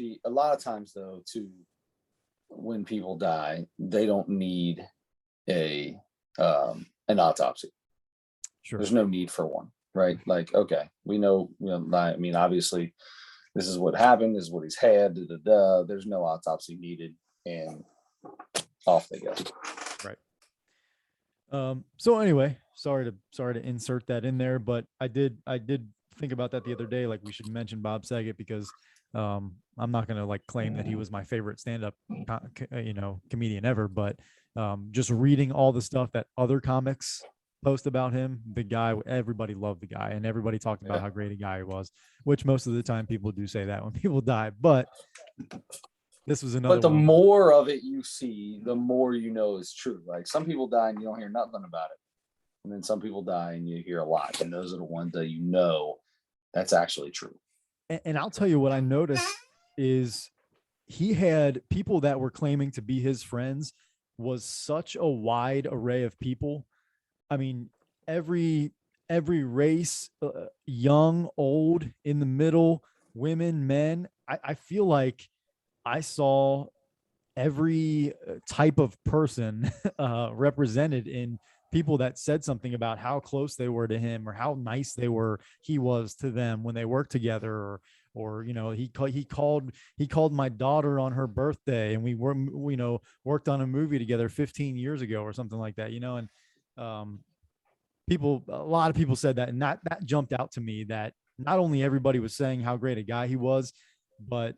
when people die, they don't need an autopsy. Sure. There's no need for one, right? Like, okay, we know, I mean, obviously this is what happened, this is what he's had, there's no autopsy needed, and off they go. Right. So anyway, sorry to insert that in there, but I did think about that the other day. Like we should mention Bob Saget because I'm not gonna like claim that he was my favorite stand-up comedian ever, but just reading all the stuff that other comics post about him, the guy, everybody loved the guy and everybody talked about how great a guy he was, which most of the time people do say that when people die, but this was another But the one. more of it you see, the more you know is true. Like some people die and you don't hear nothing about it. And then some people die and you hear a lot. And those are the ones that you know that's actually true. And I'll tell you what I noticed is he had people that were claiming to be his friends was such a wide array of people. I mean, every race, young, old, in the middle, women, men. I feel like I saw every type of person represented in people that said something about how close they were to him or how nice he was to them when they worked together, or he called my daughter on her birthday and we worked on a movie together 15 years ago or something like that, and a lot of people said that, and that jumped out to me, that not only everybody was saying how great a guy he was, but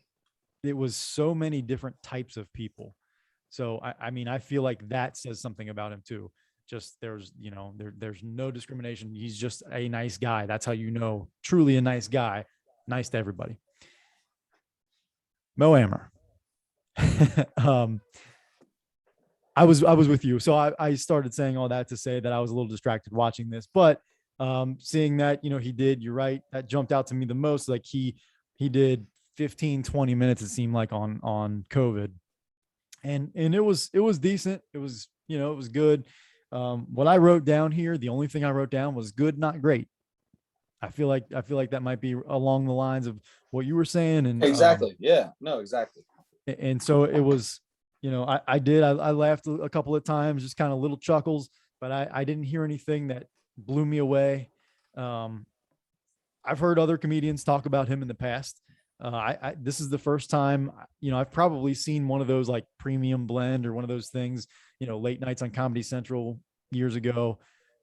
it was so many different types of people. So I mean, I feel like that says something about him too. Just there's no discrimination. He's just a nice guy. That's how truly a nice guy, nice to everybody. Mo Amer. I was with you. So I started saying all that to say that I was a little distracted watching this, but seeing that, you're right. That jumped out to me the most. Like he did 15, 20 minutes, it seemed like on COVID. And it was decent. It was, it was good. What I wrote down here, the only thing I wrote down was good, not great. I feel like that might be along the lines of what you were saying. And exactly. Yeah, no, exactly. And so it was, I laughed a couple of times, just kind of little chuckles, but I didn't hear anything that blew me away. I've heard other comedians talk about him in the past. This is the first time, I've probably seen one of those like premium blend or one of those things, late nights on Comedy Central years ago,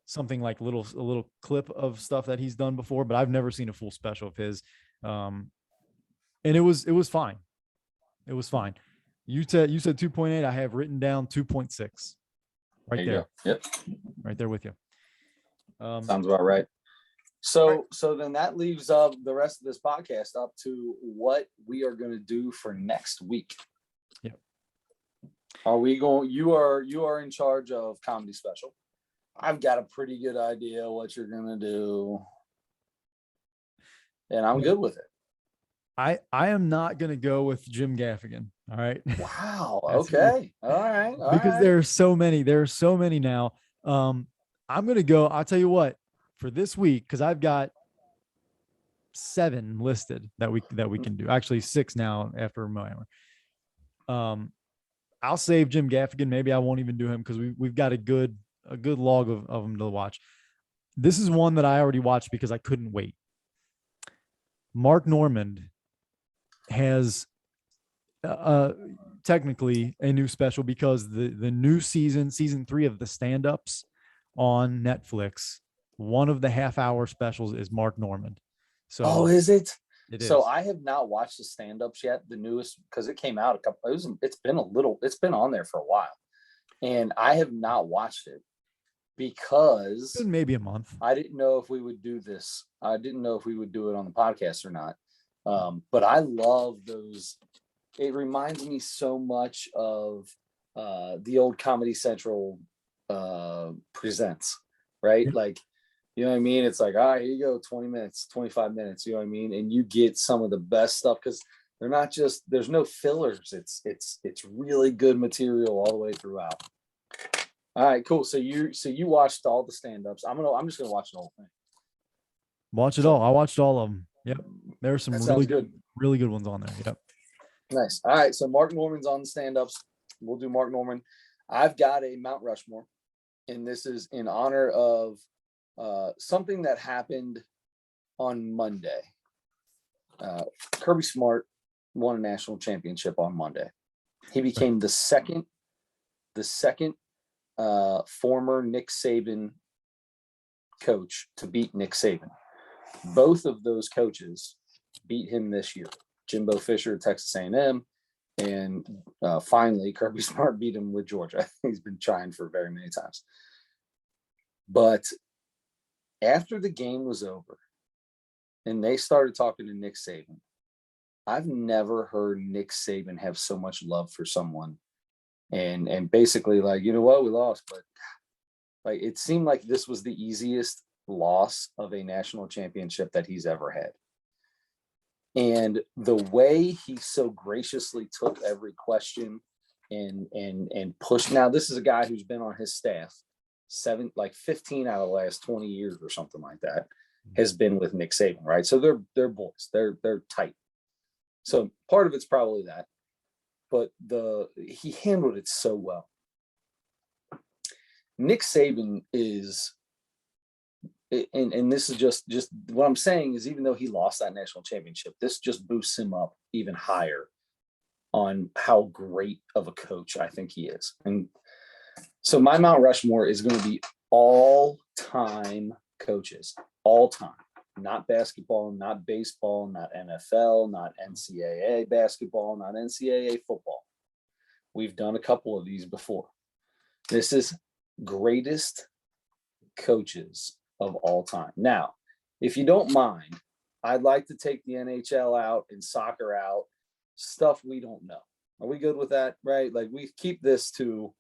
something like a little clip of stuff that he's done before, but I've never seen a full special of his. And it was fine. It was fine. You said 2.8. I have written down 2.6 right there. Yep. Right there with you. Sounds about right. So then that leaves the rest of this podcast up to what we are going to do for next week. Yep. Are we going? You are in charge of comedy special. I've got a pretty good idea what you're going to do, and I'm good with it. I am not going to go with Jim Gaffigan. All right. Wow. Okay. All right. Because there are so many. There are so many now. I'm going to go. I'll tell you what. For this week, because I've got 7 listed that we can do. Actually 6 now after Mo Amer. I'll save Jim Gaffigan. Maybe I won't even do him because we've got a good log of them to watch. This is one that I already watched because I couldn't wait. Mark Normand has technically a new special because the new season 3 of the stand-ups on Netflix, one of the half-hour specials is Mark Normand. So is it? It is. So I have not watched the stand-ups yet, the newest, because it came out it's been on there for a while. And I have not watched it because maybe a month. I didn't know if we would do this. I didn't know if we would do it on the podcast or not. But I love those. It reminds me so much of the old Comedy Central presents, right? Like, you know what I mean? It's like, all right, here you go, 20 minutes, 25 minutes, you know what I mean? And you get some of the best stuff because they're not just, there's no fillers. It's really good material all the way throughout. All right, cool. So you watched all the stand-ups. I'm just gonna watch the whole thing. Watch it all. I watched all of them. Yep. There are some really good ones on there. Yep. Nice. All right. So Mark Normand's on the stand-ups. We'll do Mark Normand. I've got a Mount Rushmore, and this is in honor of something that happened on Monday. Kirby Smart won a national championship on Monday. He became the second former Nick Saban coach to beat Nick Saban. Both of those coaches beat him this year. Jimbo Fisher, Texas A&M, and finally Kirby Smart beat him with Georgia. He's been trying for very many times. But after the game was over and they started talking to Nick Saban, I've never heard Nick Saban have so much love for someone and basically like, you know what, we lost, but like it seemed like this was the easiest loss of a national championship that he's ever had. And the way he so graciously took every question and pushed. Now, this is a guy who's been on his staff 15 out of the last 20 years or something like that has been with Nick Saban, right? So they're boys, they're tight. So part of it's probably that, but he handled it so well. Nick Saban is, and this is just what I'm saying is, even though he lost that national championship, this just boosts him up even higher on how great of a coach I think he is. And so my Mount Rushmore is going to be all-time coaches, all time, not basketball, not baseball, not NFL, not NCAA basketball, not NCAA football. We've done a couple of these before. This is greatest coaches of all time. Now, if you don't mind, I'd like to take the NHL out and soccer out, stuff we don't know. Are we good with that? Right? Like we keep this to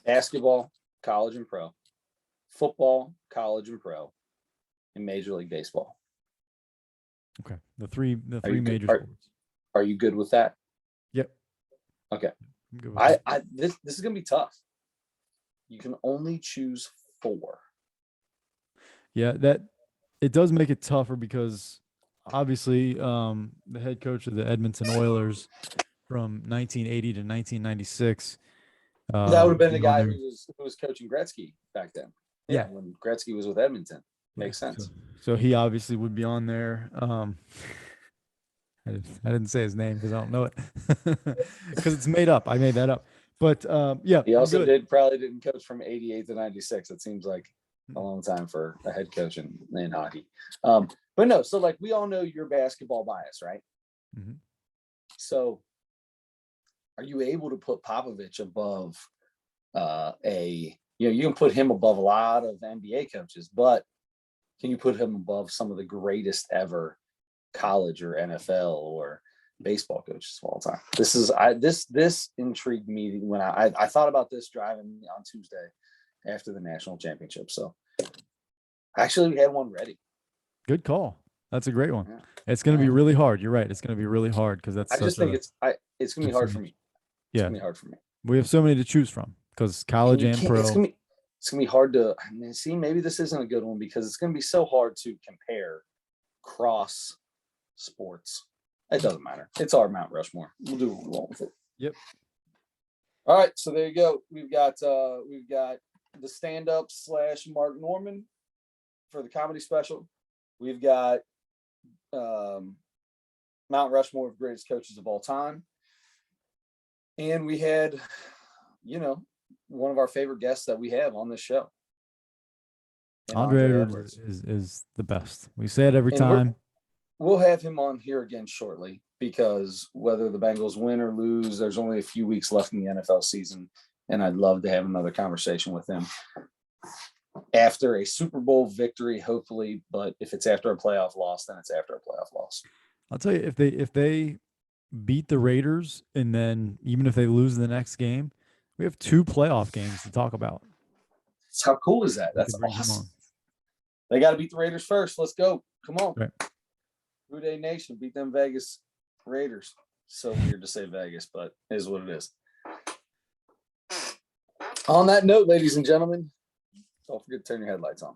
basketball, college and pro, football, college and pro, and Major League Baseball. Okay. The three major sports. Are you good with that? Yep. Okay. I'm good with that. This is gonna be tough. You can only choose 4. Yeah, that it does make it tougher because obviously the head coach of the Edmonton Oilers from 1980 to 1996. That would have been the guy who was coaching Gretzky back then. Yeah, when Gretzky was with Edmonton. Makes sense. So he obviously would be on there. I didn't say his name because I don't know it because it's made up. I made that up. But yeah, he also probably didn't coach from 88 to 96. It seems like a long time for a head coach in hockey. But no, so like we all know your basketball bias, right? Mm-hmm. So are you able to put Popovich above you can put him above a lot of NBA coaches, but can you put him above some of the greatest ever college or NFL or baseball coaches of all time? This intrigued me when I thought about this driving on Tuesday after the national championship. So actually we had one ready. Good call. That's a great one. Yeah. It's going to be really hard. You're right. It's going to be really hard because that's. I just think it's going to be hard for me. It's going to be hard for me. We have so many to choose from because college and pro. It's going to be hard to see. Maybe this isn't a good one because it's going to be so hard to compare cross sports. It doesn't matter. It's our Mount Rushmore. We'll do what we want with it. Yep. All right. So there you go. We've got the stand-up / Mark Norman for the comedy special. We've got Mount Rushmore of greatest coaches of all time. And we had, one of our favorite guests that we have on this show. Andre Edwards is the best. We say it every time. We'll have him on here again shortly because whether the Bengals win or lose, there's only a few weeks left in the NFL season. And I'd love to have another conversation with him after a Super Bowl victory, hopefully. But if it's after a playoff loss, then it's after a playoff loss. I'll tell you, if they beat the Raiders and then even if they lose the next game, we have 2 playoff games to talk about. How cool is that? That's awesome. They got to beat the Raiders first. Let's go. Come on. Right. Blue Day Nation, beat them Vegas Raiders. So weird to say Vegas, but it is what it is. On that note, ladies and gentlemen, don't forget to turn your headlights on.